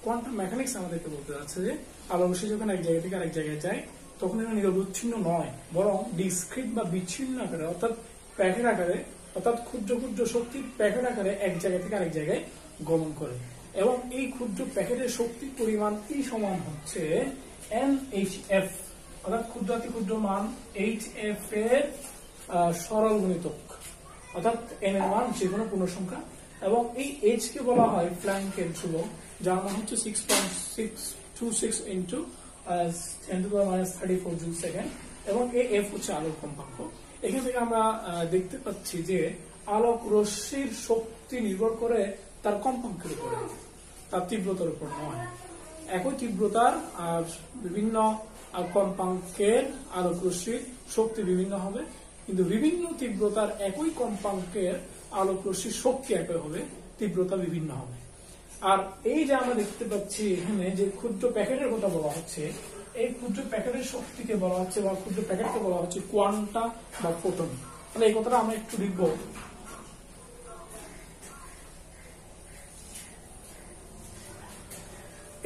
কোয়ান্টাম মেকানিক্স আমাদেরকে বলতে যাচ্ছে যে আলোকরশ্মি যখন এক জায়গা থেকে আরেক জায়গায় যায় তখন এটা নিরবচ্ছিন্ন নয়, বরং ডিসক্রিট বা বিচ্ছিন্ন আকারে অর্থাৎ প্যাকেট আকারে, অর্থাৎ ক্ষুদ্র ক্ষুদ্র শক্তির প্যাকেট আকারে এক জায়গা থেকে আরেক জায়গায় গমন করে। এবং এই ক্ষুদ্র প্যাকেটের শক্তির পরিমাণ E সমান হচ্ছে NHF, অর্থাৎ ক্ষুদ্রাতি ক্ষুদ্র মান HF এর সরল গুণিতক, অর্থাৎ n এর মান যে কোনো পূর্ণ সংখ্যা। এবং এই H কে বলা হয় প্ল্যাঙ্কের ধ্রুবক, যার মান হচ্ছে 6.626 ইন্টু 10⁻34 জুল সেকেন্ড। এবং এই F হচ্ছে আলোর কম্পাঙ্ক। এখান থেকে আমরা দেখতে পাচ্ছি যে আলোক রশ্মির শক্তি নির্ভর করে তার কম্পাঙ্কের উপরে, তার তীব্রতার উপর নয়। একই তীব্রতার আর বিভিন্ন কম্পাঙ্কের আলোক রশ্মির শক্তি বিভিন্ন হবে, কিন্তু বিভিন্ন তীব্রতার একই কম্পাঙ্কের আলোক রশ্মির শক্তি একই হবে, তীব্রতা বিভিন্ন হবে। আর এই যে আমরা দেখতে পাচ্ছি এখানে যে ক্ষুদ্র প্যাকেটের কথা বলা হচ্ছে, এই ক্ষুদ্র প্যাকেটের শক্তিকে বলা হচ্ছে বা ক্ষুদ্র প্যাকেটকে বলা হচ্ছে কোয়ান্টা বা ফোটন। তাহলে এই কথাটা আমরা একটু লিখব।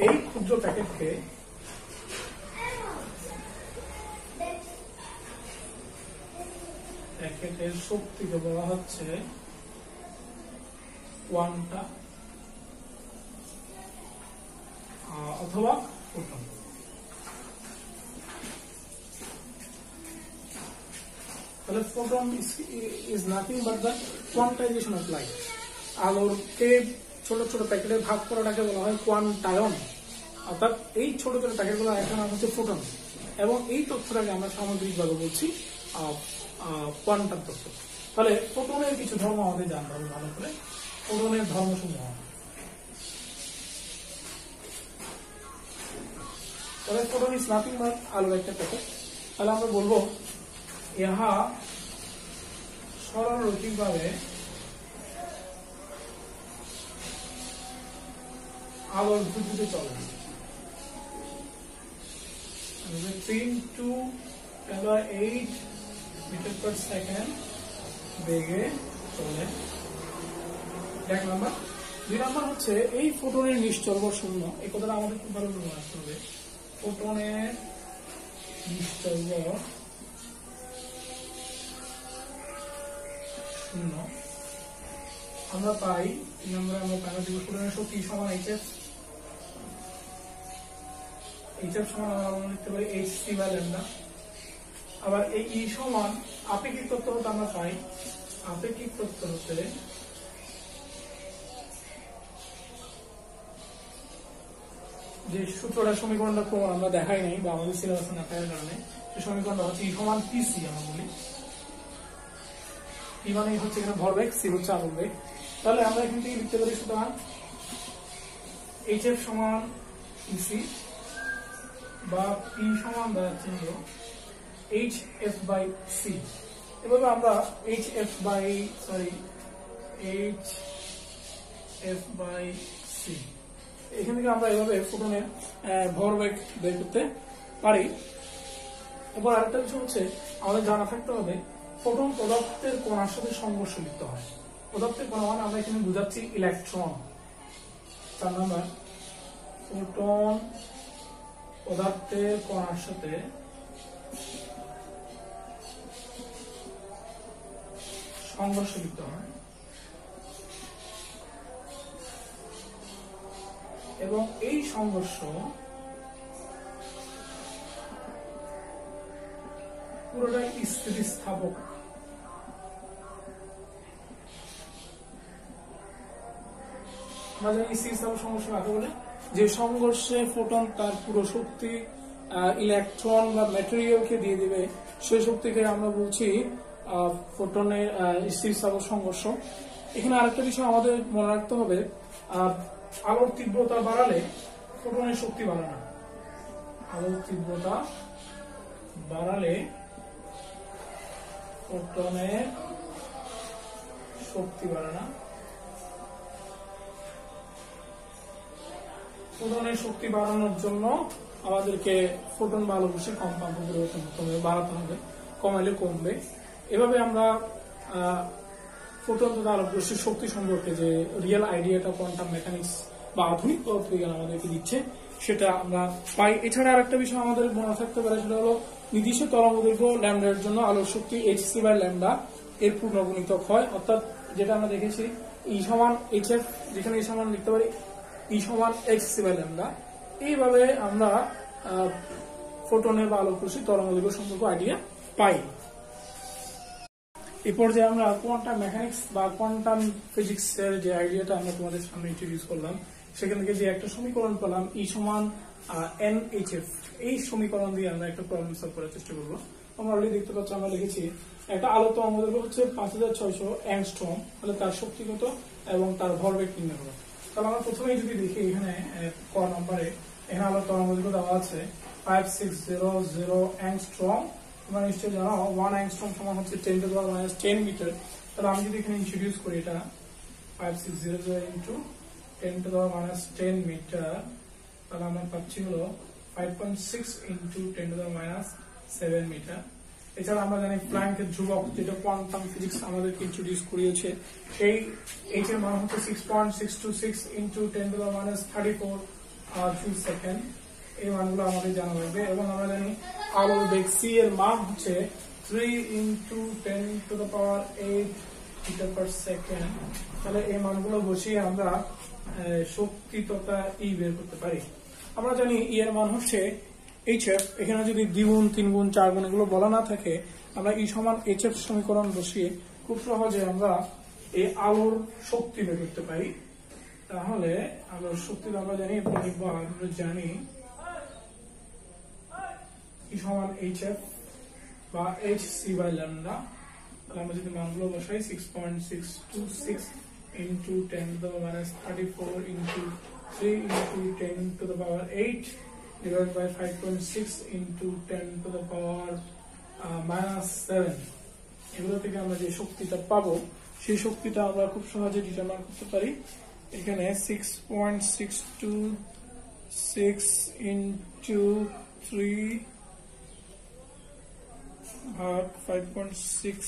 এই ক্ষুদ্র প্যাকেটকে প্যাকেটের শক্তিকে বলা হচ্ছে কোয়ান্টা অথবা ফোটন। তাহলে photon is nothing but the quantisation of light. আলোকে ছোট ছোট প্যাকেটে ভাগ করাটাকে বলা হয় কোয়ান্টায়ন, অর্থাৎ এই ছোট ছোট প্যাকেটগুলো একটা নাম হচ্ছে ফোটন। এবং এই তথ্যটাকে আমরা সামগ্রিকভাবে বলছি কোয়ান্টাম তথ্য। তাহলে ফোটনের কিছু ধর্ম আমাদের জানতে হবে ভালো করে। ফোটনের ধর্মসমূহ, তাহলে ফোটন ইজ নাথিং বাট আলোর একটা প্যাকেট। তাহলে আমরা বলবো ইহা সরলরৈখিকভাবে আলোর গতিতে চলে, 3 to 10⁸ মিটার পার সেকেন্ড বেগে চলে। এক নাম্বার। দুই নাম্বার হচ্ছে এই ফোটনের নিশ্চল বা শূন্য। এই কথাটা আমাদের খুব ভালো করে মনে রাখতে হবে। ফোটনের নিশ্চল শূন্য আমরা পাই আমরা ফোটনের শক্তি সমান HF সমান আমরা লিখতে পারি hc বা ল্যাম্ডা। আবার এই E সমান আপেক্ষিক তত্ত্ব হতে আমরা পাই, আপেক্ষিক তত্ত্ব হতে যে সূত্রটা সমীকরণটা প্রমাণ আমরা দেখাই নাই বা আমাদের সিলেবাসে না থাকার কারণে সেই সমীকরণটা হচ্ছে E সমান PC আমরা বলি। E মানে হচ্ছে এখানে ভরবেগ, C হচ্ছে আলোক বেগ। তাহলে আমরা এখান থেকে লিখতে পারি সুতরাং HF সমান PC বা P সমান দাঁড়াচ্ছে হলো HF/C। এভাবে আমরা HF/C এখান থেকে আমরা এভাবে ফোটনের ভরবেগ বের করতে পারি। এবার আরেকটা বিষয় হচ্ছে আমাদের জানা থাকতে হবে ফোটন পদার্থের কণার সাথে সংঘর্ষ লিপ্ত হয়। পদার্থের কণা মানে আমরা এখানে বুঝাচ্ছি ইলেকট্রন। 4 নাম্বার, ফোটন পদার্থের কণার সাথে সংঘর্ষ লিপ্ত হয় এবং এই সংঘর্ষ পুরোটাই স্থিতিস্থাপক। আমরা জানি স্থিতিস্থাপক সংঘর্ষ কাকে বলে, যে সংঘর্ষে ফোটন তার পুরো শক্তি ইলেকট্রন বা ম্যাটেরিয়ালকে দিয়ে দিবে, সেই শক্তিকে আমরা বলছি ফোটনের স্থিতিস্থাপক সংঘর্ষ। এখানে আরেকটা বিষয় আমাদের মনে রাখতে হবে, আলোর তীব্রতা বাড়ালে ফোটনের শক্তি বাড়ে না। আলোর তীব্রতা বাড়ালে ফোটনের শক্তি বাড়ে না। ফোটনের শক্তি বাড়ানোর জন্য আমাদেরকে ফোটন বা আলোক রশ্মির কম্পাঙ্ক পরিবর্তন করতে হবে, বাড়াতে হবে, কমাইলে কমবে। এভাবে আমরা ফোটন তথা আলোক রশ্মির শক্তি সম্পর্কে যে রিয়েল আইডিয়াটা কোয়ান্টাম মেকানিক্স বা আধুনিক পদার্থবিজ্ঞান আমাদেরকে দিচ্ছে, সেটা আমরা পাই। এছাড়া আরেকটা বিষয় আমাদের মনে থাকতে পারে, সেটা হলো নির্দিষ্ট তরঙ্গ দৈর্ঘ্য ল্যামডার জন্য আলোর শক্তি hc বাই ল্যামডা এর পূর্ণগুণিতক হয়, অর্থাৎ যেটা আমরা দেখেছি ই সমান hf, যেখানে ই সমান লিখতে পারি ই সমান hc বাই ল্যামডা। এইভাবে আমরা ফোটনের বা আলোক রশ্মির তরঙ্গ দৈর্ঘ্য সম্পর্কে আইডিয়া পাই। এই পর্যায়ে আমরা কোয়ান্টাম মেকানিক্স বা কোয়ান্টাম ফিজিক্স এর যে আইডিয়াটা আমরা তোমাদের সামনে ইন্ট্রোডিউস করলাম, সেখান থেকে যে একটা সমীকরণ পেলাম ই সমান nhf, এই সমীকরণ দিয়ে আমরা একটা প্রবলেম সলভ করার চেষ্টা করবো। আমরা অলরেডি দেখতে পাচ্ছি, আমরা লিখেছি একটা আলোর তরঙ্গ দৈর্ঘ্য হচ্ছে 5600 অ্যাংস্ট্রম, তাহলে তার শক্তি কত এবং তার ভরবেগ নির্ণয় করো। তাহলে আমরা প্রথমেই যদি দেখি এখানে ক নম্বরে এখানে আলোর তরঙ্গ দৈর্ঘ্য দেওয়া আছে 5600 অ্যাংস্ট্রম। তোমরা নিশ্চয়ই জানো 1 অ্যাংস্ট্রম সমান হচ্ছে 10⁻10 মিটার। তাহলে আমি যদি এখানে ইন্ট্রোডিউস করি এটা 5600 ইন্টু 10⁻10 মিটার, তাহলে আমরা পাচ্ছি হলো 5.6 ইন্টু 10⁻7 মিটার। এছাড়া আমরা জানি প্ল্যাঙ্কের ধ্রুবক, যেটা কোয়ান্টাম ফিজিক্স আমাদেরকে ইন্ট্রোডিউস করিয়েছে, সেই এইচ এর মান হচ্ছে 6.626 ইন্টু 10⁻34 জুল সেকেন্ড। এই মানগুলো আমাদের জানা লাগবে। এবং আমরা জানি আলোর বেগ c এর মান হচ্ছে 3 ইন্টু 10⁸ মিটার পার সেকেন্ড। তাহলে এই মানগুলো বসিয়ে আমরা শক্তি তথা ই বের করতে পারি। আমরা জানি ই এর মান হচ্ছে hf, এখানে যদি দ্বিগুণ, তিনগুণ, চারগুণ এগুলো বলা না থাকে, আমরা ই সমান hf সমীকরণ বসিয়ে খুব সহজে আমরা এই আলোর শক্তি বের করতে পারি। তাহলে আলোর শক্তি আমরা জানি, আমরা জানি ই সমান hf বা hc বাই ল্যামডা। তাহলে আমরা যদি মানগুলো বসাই 6.626 into 10⁻34 into 3 into 10⁸8 divided by 5.6 into 10⁻7, এগুলো থেকে আমরা যে শক্তিটা পাবো সেই শক্তিটা আমরা খুব সহজে ডিটারমাইন করতে পারি। এখানে 6.626 into 3 ভাগ 5.6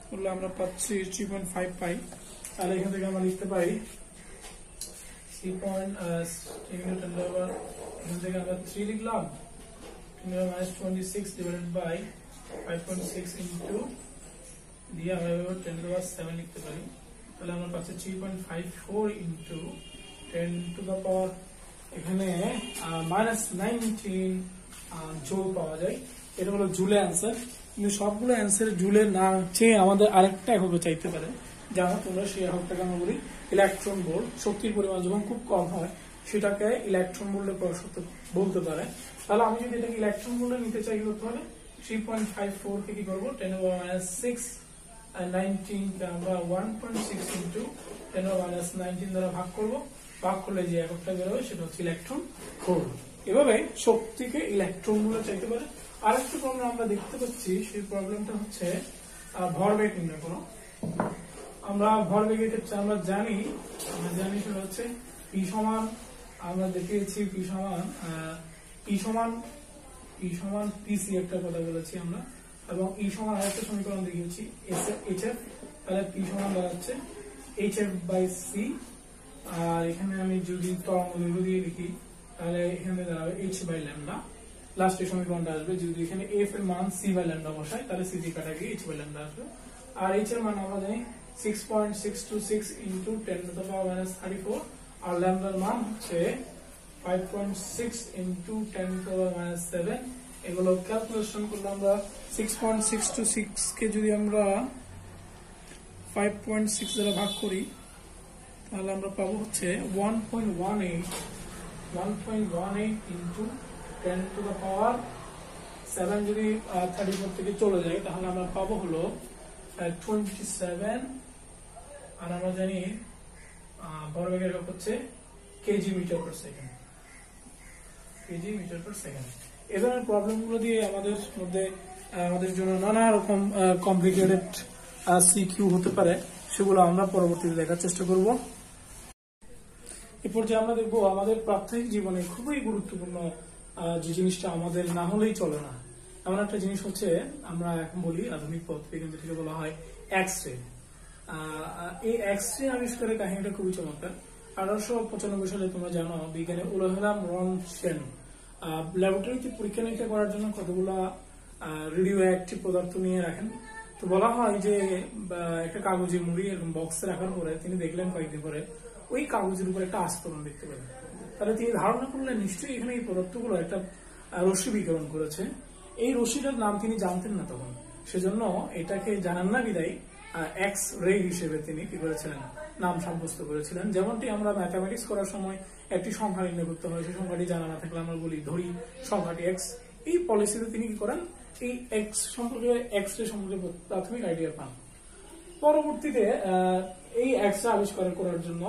করলে আমরা পাচ্ছি 3.5 পাই। তাহলে এখান থেকে আমরা লিখতে পারি এখান থেকে আমরা 3 লিখলাম, 10⁻26 divided by 5.6 into দিয়ে আমরা 10⁻7 লিখতে পারি। তাহলে আমরা পাচ্ছি 3.54 into 10⁻, এখানে -19 জুল পাওয়া যায়। এটা হলো জুলে অ্যান্সার। কিন্তু সবগুলো অ্যান্সার জুলে না চেয়ে আমাদের আরেকটা এককে চাইতে পারে, জানো তোমরা, সেই এককটাকে আমরা বলি ইলেকট্রন ভোল্ট। শক্তির পরিমাণ যখন খুব কম হয় সেটাকে ইলেকট্রন ভোল্টে বলতে পারে। তাহলে আমি যদি এটাকে ইলেকট্রন ভোল্টে নিতে চাই, করতে হলে 3.54 কে কি করবো, 10⁻6 19 আমরা 1.6 ইন্টু 10⁻19 দ্বারা ভাগ করবো। ভাগ করলে যে এককটা বেরোবে সেটা হচ্ছে ইলেকট্রন ভোল্ট। এভাবে শক্তিকে ইলেকট্রন বলে চাইতে পারে। আরেকটা প্রবলেম আমরা দেখতে পাচ্ছি, সেই প্রবলেমটা হচ্ছে ভরবেগ নির্ণয় করো। আমরা ভরবেগের ক্ষেত্রে আমরা জানি সেটা হচ্ছে পি সমান, আমরা দেখিয়েছি পি সমান পিসি একটা কথা বলেছি আমরা, এবং ই সমান আরেকটা সমীকরণ দেখিয়েছি hf। তাহলে পি সমান দাঁড়াচ্ছে hf বাই সি। আর এখানে আমি যদি তরঙ্গ দৈর্ঘ্য দিয়ে লিখি তাহলে এখানে দাঁড়াবে h বাই ল্যামডা। লাস্টে সমীকরণটা আসবে, যদি এখানে f এর মান c বাই ল্যামডা বসাই তাহলে c দিয়ে কাটা গিয়ে h বাই ল্যামডা আসবে। আর h এর মান আমরা জানি 6.626 ইন্টু 10⁻34, আর ল্যামডার মান হচ্ছে 5.6 ইন্টু 10⁻7। এগুলো ক্যালকুলেশন করলে আমরা 6.626 কে যদি আমরা 5.6 দ্বারা ভাগ করি তাহলে আমরা পাবো হচ্ছে 1.18 ইন্টু 10⁻7। যদি 34 থেকে চলে যায় তাহলে আমরা পাবো হলো 27। আর আমরা জানি ভরবেগের একক হচ্ছে কেজি মিটার পার সেকেন্ড। এই ধরনের প্রবলেম গুলো দিয়ে আমাদের জন্য নানা রকম কমপ্লিকেটেড সিকিউ হতে পারে, সেগুলো আমরা পরবর্তীতে দেখার চেষ্টা করব। এরপর যে আমরা দেখবো আমাদের প্রাত্যহিক জীবনে খুবই গুরুত্বপূর্ণ যে জিনিসটা আমাদের না হলেই চলে না, এমন একটা জিনিস হচ্ছে, আমরা এখন বলি আধুনিক পদার্থবিজ্ঞান যেটাকে বলা হয় এক্স রে। এই এক্স রে আবিষ্কারের কাহিনীটা খুবই চমৎকার। 1895 সালে তোমরা জানো বিজ্ঞানী উলহেলাম রনস্টেন ল্যাবরেটরিতে পরীক্ষা নিরীক্ষা করার জন্য কতগুলা রেডিও অ্যাক্টিভ পদার্থ নিয়ে রাখেন। তো বলা হয় যে একটা কাগজের মুড়ি এরকম বক্সে রাখার পরে তিনি দেখলেন কয়েকদিন পরে ওই কাগজের উপর একটা আস্তরণ দেখতে পেলেন। তাহলে তিনি ধারণা করলেন নিশ্চয়ই এখানে এই পদার্থগুলো একটা রশ্মি বিকিরণ করেছে। এই রশ্মিটার নাম তিনি জানতেন না তখন, সেজন্য এটাকে জানান না বিদায় এক্স রে হিসেবে তিনি কি করেছিলেন, নাম সাব্যস্ত করেছিলেন। যেমনটি আমরা ম্যাথামেটিক্স করার সময় একটি সংখ্যা নির্ণয় করতে হয়, সেই সংখ্যাটি জানা না থাকলে আমরা বলি ধরি সংখ্যাটি এক্স। এই পলিসিতে তিনি কি করেন, এই এক্স সম্পর্কে এক্স রে সম্পর্কে প্রাথমিক আইডিয়া পান। পরবর্তীতে এই এক্স রে আবিষ্কার করার জন্য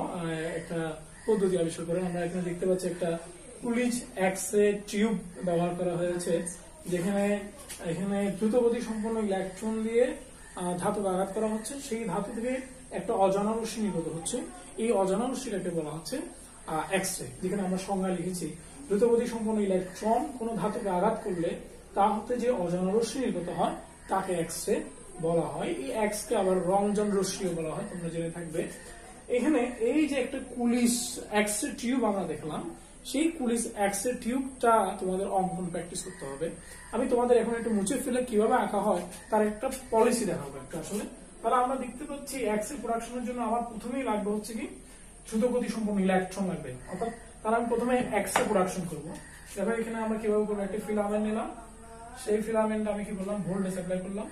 একটা পদ্ধতি আবিষ্কার করেন। আমরা এখানে দেখতে পাচ্ছি একটা কুলিজ এক্স রে টিউব ব্যবহার করা হয়েছে, যেখানে এখানে দ্রুতগতি সম্পন্ন ইলেকট্রন দিয়ে ধাতু আঘাত করা হচ্ছে। সেই ধাতু থেকে একটা অজানা রশ্মি নির্গত হচ্ছে। এই অজানা রশ্মিটাকে বলা হচ্ছে এক্স রে, যেখানে আমরা সংজ্ঞা লিখেছি দ্রুতগতি সম্পন্ন ইলেকট্রন কোন ধাতুকে আঘাত করলে তা হতে যে অজানা রশ্মি নির্গত হয় তাকে এক্স রে বলা হয়। এই এক্স কে আবার রঞ্জন রশ্মিও বলা হয়, তোমরা জেনে থাকবে। এখানে এই যে একটা কুলিশ এক্স রে টিউব আমরা দেখলাম, সেই কুলিশ এক্স রে টিউবটা তোমাদের অঙ্কন প্র্যাকটিস করতে হবে। আমি তোমাদের এখন একটু মুছে ফেলে কিভাবে আঁকা হয় তার একটা পলিসি দেখাবো একটা আসলে। তাহলে আমরা দেখতে পাচ্ছি এক্স রে প্রোডাকশনের জন্য আমার প্রথমেই লাগবে হচ্ছে কি দ্রুতগতি সম্পন্ন ইলেকট্রন লাগবে, অর্থাৎ তাহলে আমি প্রথমে এক্স রে প্রোডাকশন করবো। দেখো এখানে আমরা কিভাবে করবো, একটা ফিলামেন্ট নিলাম, সেই ফিলামেন্ট আমি কি করলাম ভোল্টেজ অ্যাপ্লাই করলাম।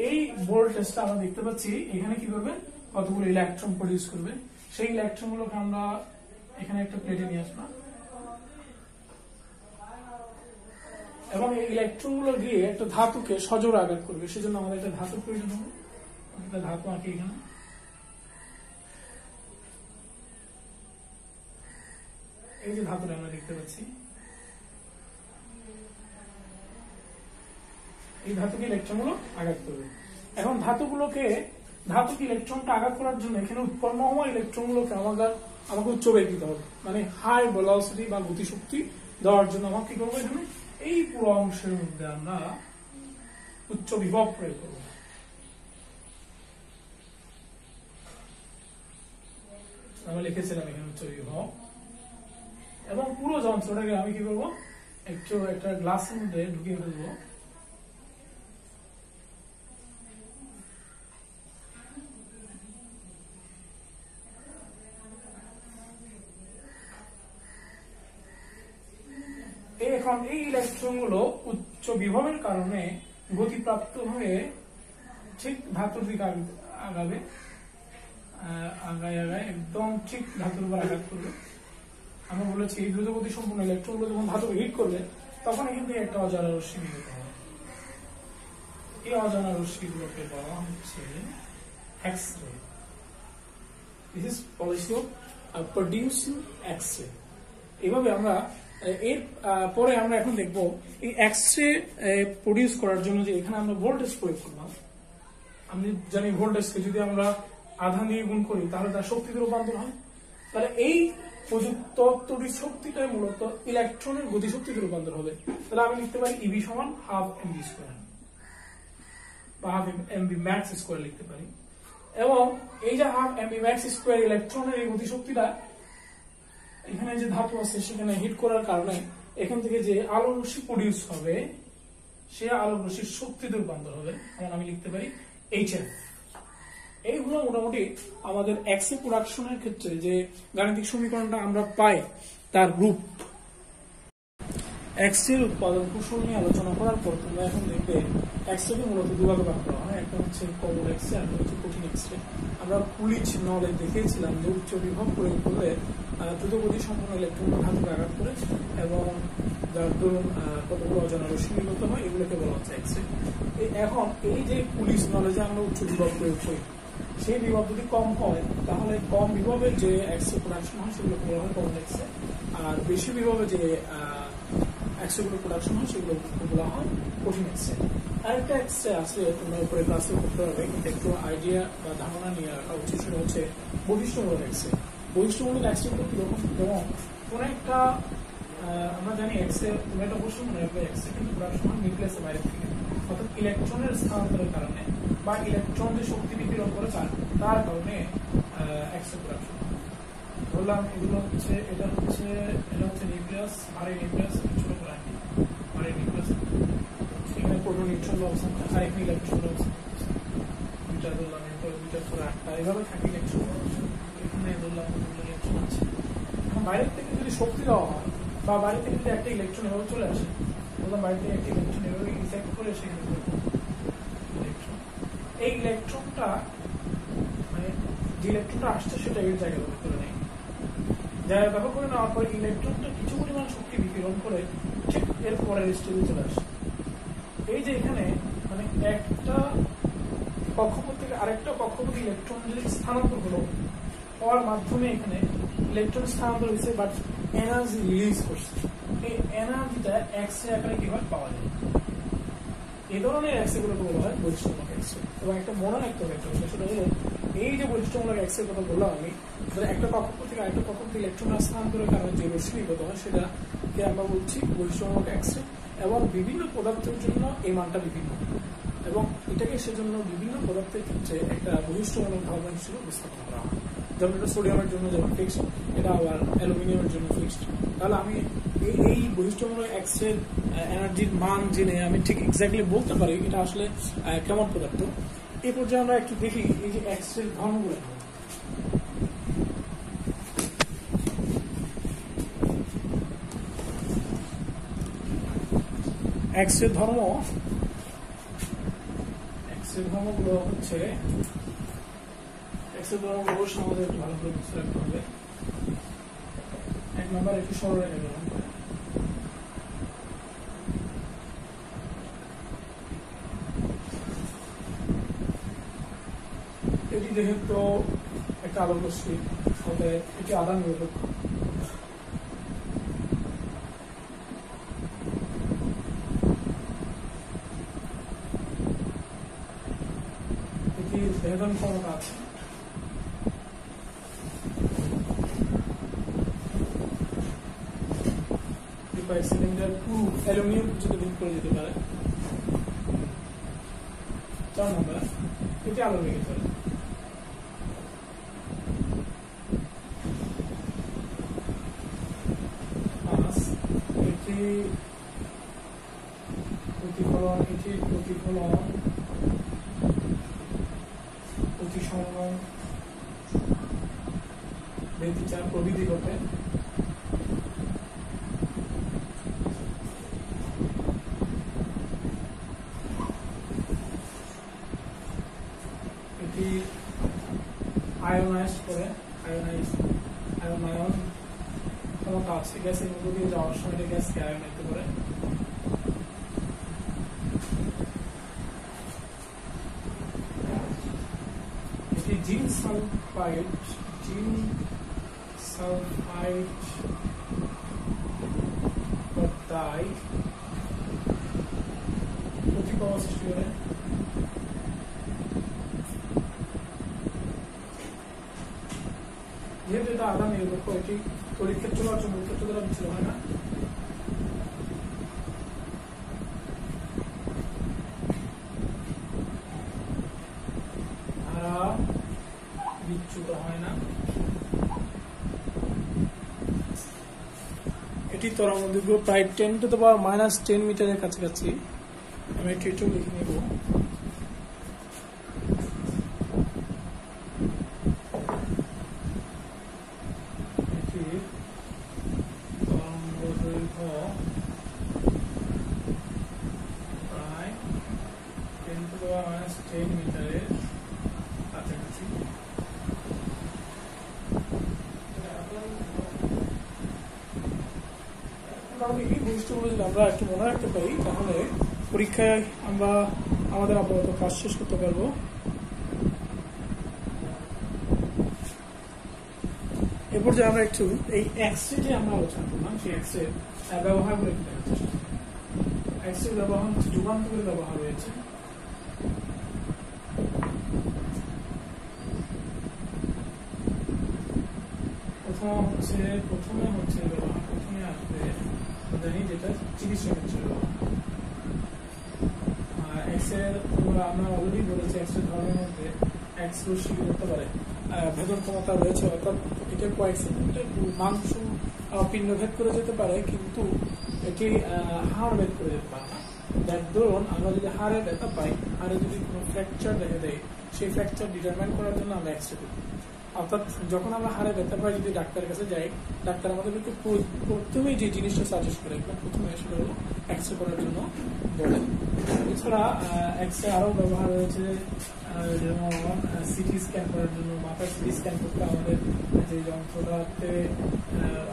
এই ভোল্টেজটা আমরা দেখতে পাচ্ছি এখানে কি করবে, কতগুলো ইলেকট্রন প্রডিউস করবে। সেই ইলেকট্রন গুলোকে আমরা এখানে একটা প্লেটে নিয়ে আসলাম এবং এই ইলেকট্রন গুলো গিয়ে একটা ধাতুকে সজোরে আঘাত করবে। সেজন্য আমাদের একটা ধাতু প্রয়োজন হবে। একটা ধাতু আঁকি এখানে, এই যে ধাতুটা আমরা দেখতে পাচ্ছি, এই ধাতুকে ইলেকট্রন গুলো আঘাত করবে। এখন ধাতুকে ইলেকট্রনটা আঘাত করার জন্য এখানে উৎপন্ন হওয়া ইলেকট্রন গুলোকে আমাকে উচ্চ বেগ দিতে হবে, মানে হাই ভেলোসিটি বা গতিশক্তি দেওয়ার জন্য আমাকে কি করবো, এখানে এই পুরো অংশের মধ্যে আমরা উচ্চ বিভব প্রয়োগ করব। আমরা লিখেছিলাম এখানে উচ্চ বিভব, এবং পুরো যন্ত্রটাকে আমি কি করবো, একটা গ্লাসের মধ্যে ঢুকিয়ে ফেলবো। এখন এই ইলেকট্রন গুলো উচ্চ বিভবের কারণে গতিপ্রাপ্ত হয়ে ঠিক ধাতুর দিকে আগাবে, আগায় একদম ঠিক ধাতুর উপর আঘাত করবে। আমরা বলেছি দ্রুতগতি সম্পন্ন ইলেকট্রন গুলো যখন ধাতু হিট করবে তখন এখান থেকে একটা অজানা রশ্মি নির্গত হবে। এই অজানা রশ্মি গুলোকে বলা হচ্ছে X ray. This is policy of producing X ray. এইভাবে আমরা এর পরে আমরা এখন দেখবো এই এক্স রে প্রডিউস করার জন্য যে এখানে আমরা ভোল্টেজ প্রয়োগ করলাম। আমি জানি ভোল্টেজকে যদি আমরা আধান দিয়ে গুণ করি তাহলে তার শক্তিতে রূপান্তর হয়। তাহলে এই প্রযুক্ত তড়িৎ শক্তিটাই মূলত ইলেকট্রনের গতিশক্তিতে রূপান্তর হবে। তাহলে আমি লিখতে পারি ইবি সমান হাফ এমবি স্কোয়ার বা হাফ এমবি ম্যাক্স স্কোয়ার লিখতে পারি। এবং এই যে হাফ এমবি ম্যাক্স স্কোয়ার ইলেকট্রনের এই গতিশক্তিটা এখানে যে ধাতু আছে সেখানে হিট করার কারণে এখান থেকে যে আলোক রশ্মি প্রডিউস হবে সে আলোক রশ্মির শক্তিতে রূপান্তর হবে। এখন আমি লিখতে পারি এইচএফ। এইগুলো মোটামুটি আমাদের এক্স রে প্রোডাকশনের ক্ষেত্রে যে গাণিতিক সমীকরণটা আমরা পাই তার রূপ। এক্স রে উৎপাদন কৌশল নিয়ে আলোচনা করার পর তোমরা এখন দেখবে এক্স রে মূলত দুভাগে ভাগ করা হয়, একটা হচ্ছে কমন এক্স রে আর একটা হচ্ছে কঠিন এক্স রে। আমরা কুলিজ নলে দেখেছিলাম যে উচ্চ বিভব প্রয়োগ করলে দ্রুতগতি সম্পন্ন ইলেকট্রন ধাতুকে আঘাত করে এবং যার দরুন কতগুলো অজানা রশ্মি নির্গত হয়, এগুলোকে বলা হচ্ছে এক্স রে। এখন এই যে কুলিজ নলেজে আমরা উচ্চ বিভব প্রয়োগ করি, সেই বিভব যদি কম হয় তাহলে কম বিভবের যে এক্স রে প্রোডাকশন হয় সেগুলোকে বলা হয় কমন এক্স রে, আর বেশি বিভবে যে এক্স রে গুলো প্রোডাকশন হয় সেগুলো বলা হয় কঠিন এক্স রে। আরেকটা এক্স রে আছে তোমরা উপরে ক্লাসে করতে পারবে, কিন্তু একটু আইডিয়া বা ধারণা নিয়ে রাখা উচিত। সেটা হচ্ছে বৈশিষ্ট্যমূলক এক্স রে। বৈশিষ্ট্যমূলক এক্স রে যেমন কোন একটা আমরা জানি এক্স রে, তুমি একটা বৈশিষ্ট্য মনে রাখবে এক্স রে কিন্তু প্রোডাকশন হয় নিউক্লিয়াসের বাইরে থেকে। অর্থাৎ ইলেকট্রনের স্থানান্তরের কারণে বা ইলেকট্রন যে শক্তি বিকিরণ করে তার কারণে এক্স রে প্রোডাকশন। বললাম এগুলো হচ্ছে এটা হচ্ছে নিউক্লিয়াস, ভারী নিউক্লিয়াস, ছোট প্রাণী ভারী নিউক্লিয়াস, সেখানে প্রোটন নিউট্রন অবস্থান করে, আর এখানে ইলেকট্রন অবস্থান করছে। দুইটা বললাম, এরপর দুইটা করে 8টা এভাবে থাকে ইলেকট্রন। এখানে বললাম ইলেকট্রন আছে। এখন বাইরের থেকে যদি শক্তি দেওয়া হয় বা বাইরে থেকে যদি একটা ইলেকট্রন এভাবে চলে আসে, বললাম বাইরে থেকে একটা ইলেকট্রন এভাবে ইনজেক্ট করে সেখানে ইলেকট্রন, এই ইলেকট্রনটা মানে যে ইলেকট্রনটা আসছে সেটা এর জায়গায় ব্যবহার করে নেয়। জায়গা ব্যবহার করে নেওয়ার পর ইলেকট্রনটা কিছু পরিমাণ শক্তি বিকিরণ করে ঠিক এর পরের স্টেজে চলে আসে। এই যে এখানে মানে একটা কক্ষপথ থেকে আরেকটা কক্ষপথে ইলেকট্রন যদি স্থানান্তর হলো, হওয়ার মাধ্যমে এখানে ইলেকট্রন স্থানান্তর হয়েছে, বাট এনার্জি রিলিজ করছে। এই এনার্জিটা এক্স রে আকারে কিভাবে পাওয়া যায়? এই ধরনের এক্স রে গুলোকে বলা হয় বৈশিষ্ট্যমূলক এক্স রে। এবং একটা মনে রাখতে হবে একটা বিষয়, সেটা হলো এই যে বৈশিষ্ট্যমূলক এক্স রে কথা বললাম আমি, একটা কক্ষপথ থেকে আরেকটা কক্ষপথে ইলেকট্রন স্থানান্তরের কারণে যে রশ্মি নির্গত হয় সেটাকে আমরা বলছি বৈশিষ্ট্যমূলক এক্স রে। এবং বিভিন্ন পদার্থের জন্য এই মানটা বিভিন্ন, এবং এটাকে সেজন্য বিভিন্ন পদার্থের ক্ষেত্রে একটা বৈশিষ্ট্যমূলক ধারণা হিসেবে উপস্থাপন করা হয়। যেমন এটা সোডিয়ামের জন্য যেমন ফিক্সড, এটা আবার অ্যালুমিনিয়ামের জন্য ফিক্সড। তাহলে আমি এই বৈশিষ্ট্যমূলক এক্স রে এনার্জির মান জেনে আমি ঠিক এক্স্যাক্টলি বলতে পারি এটা আসলে কেমন পদার্থ। এই পর্যায়ে আমরা একটু দেখি এই যে এক্স রে ধর্মগুলো। এক্স রে ধর্মগুলো হচ্ছে, এক্স রে ধর্মগুলো আমাদের একটু ভালো করে বুঝতে রাখতে হবে। এক নম্বর একটু সরলরেখা গ্রহণ করে, এটি যেহেতু একটা আলোক রশ্মি, তবে এটি আদান নিরোধক। এটি ভেদন ক্ষমতা আছে। সিলিন্ডার পুরো অ্যালুমিনিয়াম পর্যন্ত ভেদ করে যেতে পারে। 4 নম্বর এটি আলো লেগে চলে। 5 এটি প্রতিফলন, প্রতিসংলন, ব্যতিচার প্রভৃতি ঘটে। এটি আয়োনাইজ করে, আয়োনায়ন ক্ষমতা আছে। গ্যাসের মধ্যে দিয়ে যাওয়ার সময় গ্যাসকে আয়োনাইজ করে। এটি জিঙ্ক সালফাইড ডাই প্রতিপ্রবাহ সৃষ্টি করে। যেহেতু এটা আদান নিরপেক্ষ, এটি তড়িৎ ক্ষেত্র বা চৌম্বক ক্ষেত্র দ্বারা বিচ্ছিন্ন হয় না। ধারা বিচ্যুত হয় না। এটি তরঙ্গ দৈর্ঘ্য প্রায় 10⁻⁻10 মিটারের কাছাকাছি। আমি একটু লিখে নেব। প্রায় 10⁻10 মিটারের কাছাকাছি। এই বৈশিষ্ট্যগুলো যদি আমরা একটু মনে রাখতে পারি, তাহলে পরীক্ষায় আমরা আমাদের আপাতত কাজ শেষ করতে পারবো। এরপর যে আমরা একটু এই এক্স রে যে আমরা আলোচনা করলাম, সেই এক্স রে ব্যবহার করে দেখার চেষ্টা করব। এক্স রে ব্যবহার হচ্ছে যুগান্তরের ব্যবহার রয়েছে। প্রথমে হচ্ছে ব্যবহার, প্রথমে আসবে জানি যেটা চিকিৎসা ক্ষেত্রে ব্যবহার। এক্স এর আমরা অলরেডি বলেছি এক্স এর ধর্মের মধ্যে এক্স রশ্মি করতে পারে ভেদন ক্ষমতা রয়েছে, অর্থাৎ এটা কয়েক সেকেন্ডে মাংস পিণ্ড ভেদ করে যেতে পারে, কিন্তু এটি হাড় ভেদ করে যেতে পারে না। দেখ ধরুন আমরা যদি হাড়ে ব্যথা পাই, হাড়ে যদি কোনো ফ্র্যাকচার দেখা দেয়, সেই ফ্র্যাকচার ডিটারমাইন করার জন্য আমরা এক্স রে করি। অর্থাৎ যখন আমরা হাড়ে ব্যথা পাই, যদি ডাক্তারের কাছে যাই, ডাক্তার আমাদেরকে প্রথমেই যে জিনিসটা সাজেস্ট করে, প্রথমে সেটা হলো এক্স রে করার জন্য বলে। এছাড়া এক্স রে আরো ব্যবহার রয়েছে, যেমন সিটি স্ক্যান করার জন্য। মাথায় সিটি স্ক্যান করতে আমাদের যে যন্ত্রটাতে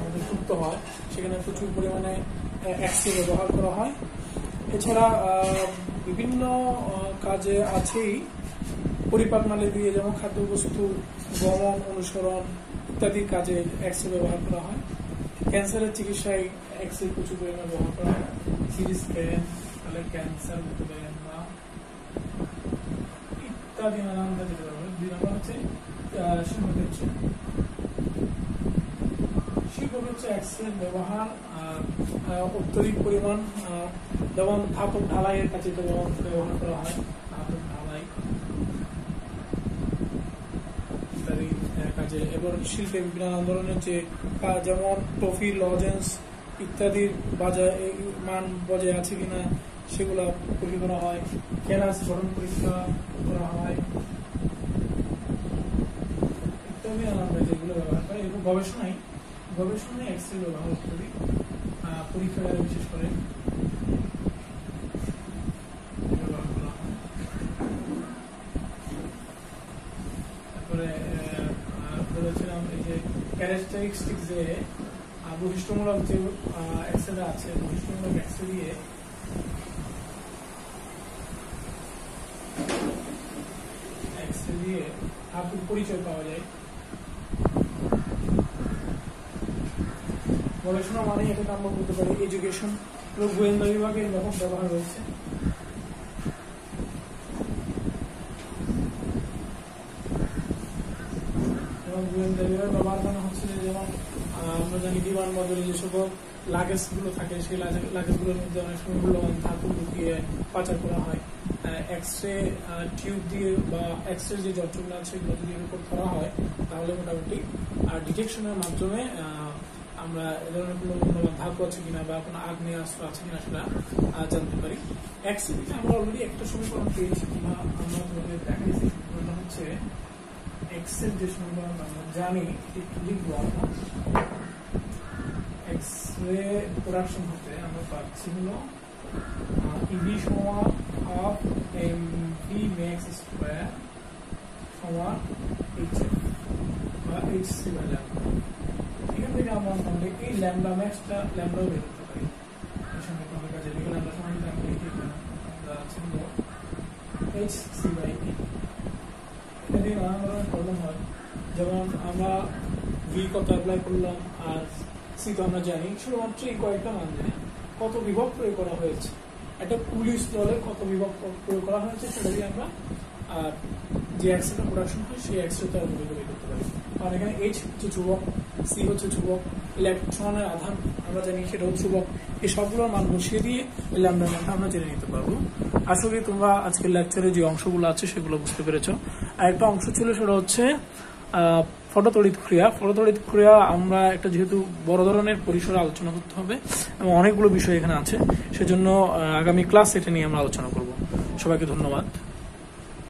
আমাদের যুক্ত হয়, সেখানে প্রচুর পরিমাণে এক্স রে ব্যবহার করা হয়। এছাড়া বিভিন্ন কাজে আছেই, পরিপাক নালী দিয়ে যেমন খাদ্যবস্তু গমন অনুসরণ ইত্যাদি কাজে এক্স রে ব্যবহার করা হয়। ক্যান্সারের চিকিৎসায় এক্স রে প্রচুর পরিমাণে ব্যবহার করা হয়। সিটি স্ক্যান, তাহলে ক্যান্সার বলতে পারেন না, ইত্যাদি নানান কাজে ব্যবহার হয়। 2 নম্বর হচ্ছে শিল্প হচ্ছে এক্স রে ব্যবহার অত্যধিক পরিমাণ, যেমন ধাতব ঢালাইয়ের কাছে ব্যবহার করা হয়। ধাতব ঢালাই ইত্যাদি কাজে, এবং শিল্পে বিভিন্ন ধরনের যে যেমন ট্রফি, লজেন্স ইত্যাদির মান বজায় আছে কিনা সেগুলো পরীক্ষা করা হয়। ক্যালাস গঠন পরীক্ষা করা হয় ইত্যাদি নানান কাজে এগুলো ব্যবহার করে। এবং গবেষণায় এক্স রে ব্যবহার করি, পরীক্ষাগারে বিশেষ করে ব্যবহার করা হয়। তারপরে বলেছিলাম এই যে ক্যারেক্টারিস্টিক যে বৈশিষ্ট্যমূলক যে এক্স রে আছে, বৈশিষ্ট্যমূলক এক্স রে দিয়ে ধাতুর পরিচয় পাওয়া যায়। গবেষণা মানে এটাকে আমরা বলতে পারি এডুকেশন, গোয়েন্দা বিভাগের ব্যাপক ব্যবহার রয়েছে। এবং গোয়েন্দা বিভাগের ব্যবহার মানে হচ্ছে যেমন আমরা জানি বিমানবন্দরে যে সকল লাগেজ গুলো থাকে, সেই লাগেজ গুলোর মধ্যে অনেক সময় মূল্যবান ধাতু ঢুকিয়ে পাচার করা হয়। এক্স রে টিউব দিয়ে বা এক্স রে যে যন্ত্রগুলো আছে সেগুলো যদি রিপোর্ট করা হয়, তাহলে মোটামুটি ডিটেকশনের মাধ্যমে আমরা এ ধরনের কোনো মূল্যবান ধাতু আছে কিনা বা কোনো আগ্নেয়াস্ত্র আছে কিনা সেটা জানতে পারি। এক্স রে থেকে আমরা অলরেডি একটা সমীকরণ পেয়েছি, কিংবা আমরা তোমাদের দেখাইছি। সেটা হচ্ছে এক্স এর যে সমীকরণ আমরা জানি, একটু লিখবো আমরা। এক্স রে প্রোডাকশন হতে আমরা পাচ্ছি হলো ইবি সমান হাফ এমভি ম্যাক্স স্কয়ার সমান এইচএফ বা এইচসি বাই ল্যাম্ডা। এখান থেকে আমরা মোটামুটি এই ল্যাম্ডা ম্যাক্সটা ল্যাম্ডাও বের করতে পারি। এই সমীকরণের কাজে লিখে ল্যাম্ডা সমান আমরা লিখে আমরা আছে হলো এইচসি বাই ই। এটা দিয়ে নানা ধরনের প্রবলেম হয়, যেমন আমরা ভি কত অ্যাপ্লাই করলাম আর সি তো আমরা জানি, শুধুমাত্র এই কয়েকটা মান জানি। কত বিভব প্রয়োগ করা হয়েছে, একটা পুলিশ দলে কত বিভব প্রয়োগ করা হয়েছে সেটা দিয়ে আমরা যে এক্স রে প্রোডাকশন হয় সেই এক্স রে তার বের করতে পারি। কারণ এখানে এইচ হচ্ছে ধ্রুবক, সি হচ্ছে ধ্রুবক, ইলেকট্রনের আধান আমরা জানি সেটাও ধ্রুবক। এই সবগুলোর মান বসিয়ে দিয়ে এই ল্যাম্ডার মানটা আমরা জেনে নিতে পারবো। আশা করি তোমরা আজকের লেকচারে যে অংশগুলো আছে সেগুলো বুঝতে পেরেছো। আর একটা অংশ ছিল সেটা হচ্ছে ফটোতড়িৎ ক্রিয়া। ফটোতড়িৎ ক্রিয়া আমরা একটা যেহেতু বড় ধরনের পরিসরে আলোচনা করতে হবে এবং অনেকগুলো বিষয় এখানে আছে, সেজন্য আগামী ক্লাস এটা নিয়ে আমরা আলোচনা করব। সবাইকে ধন্যবাদ।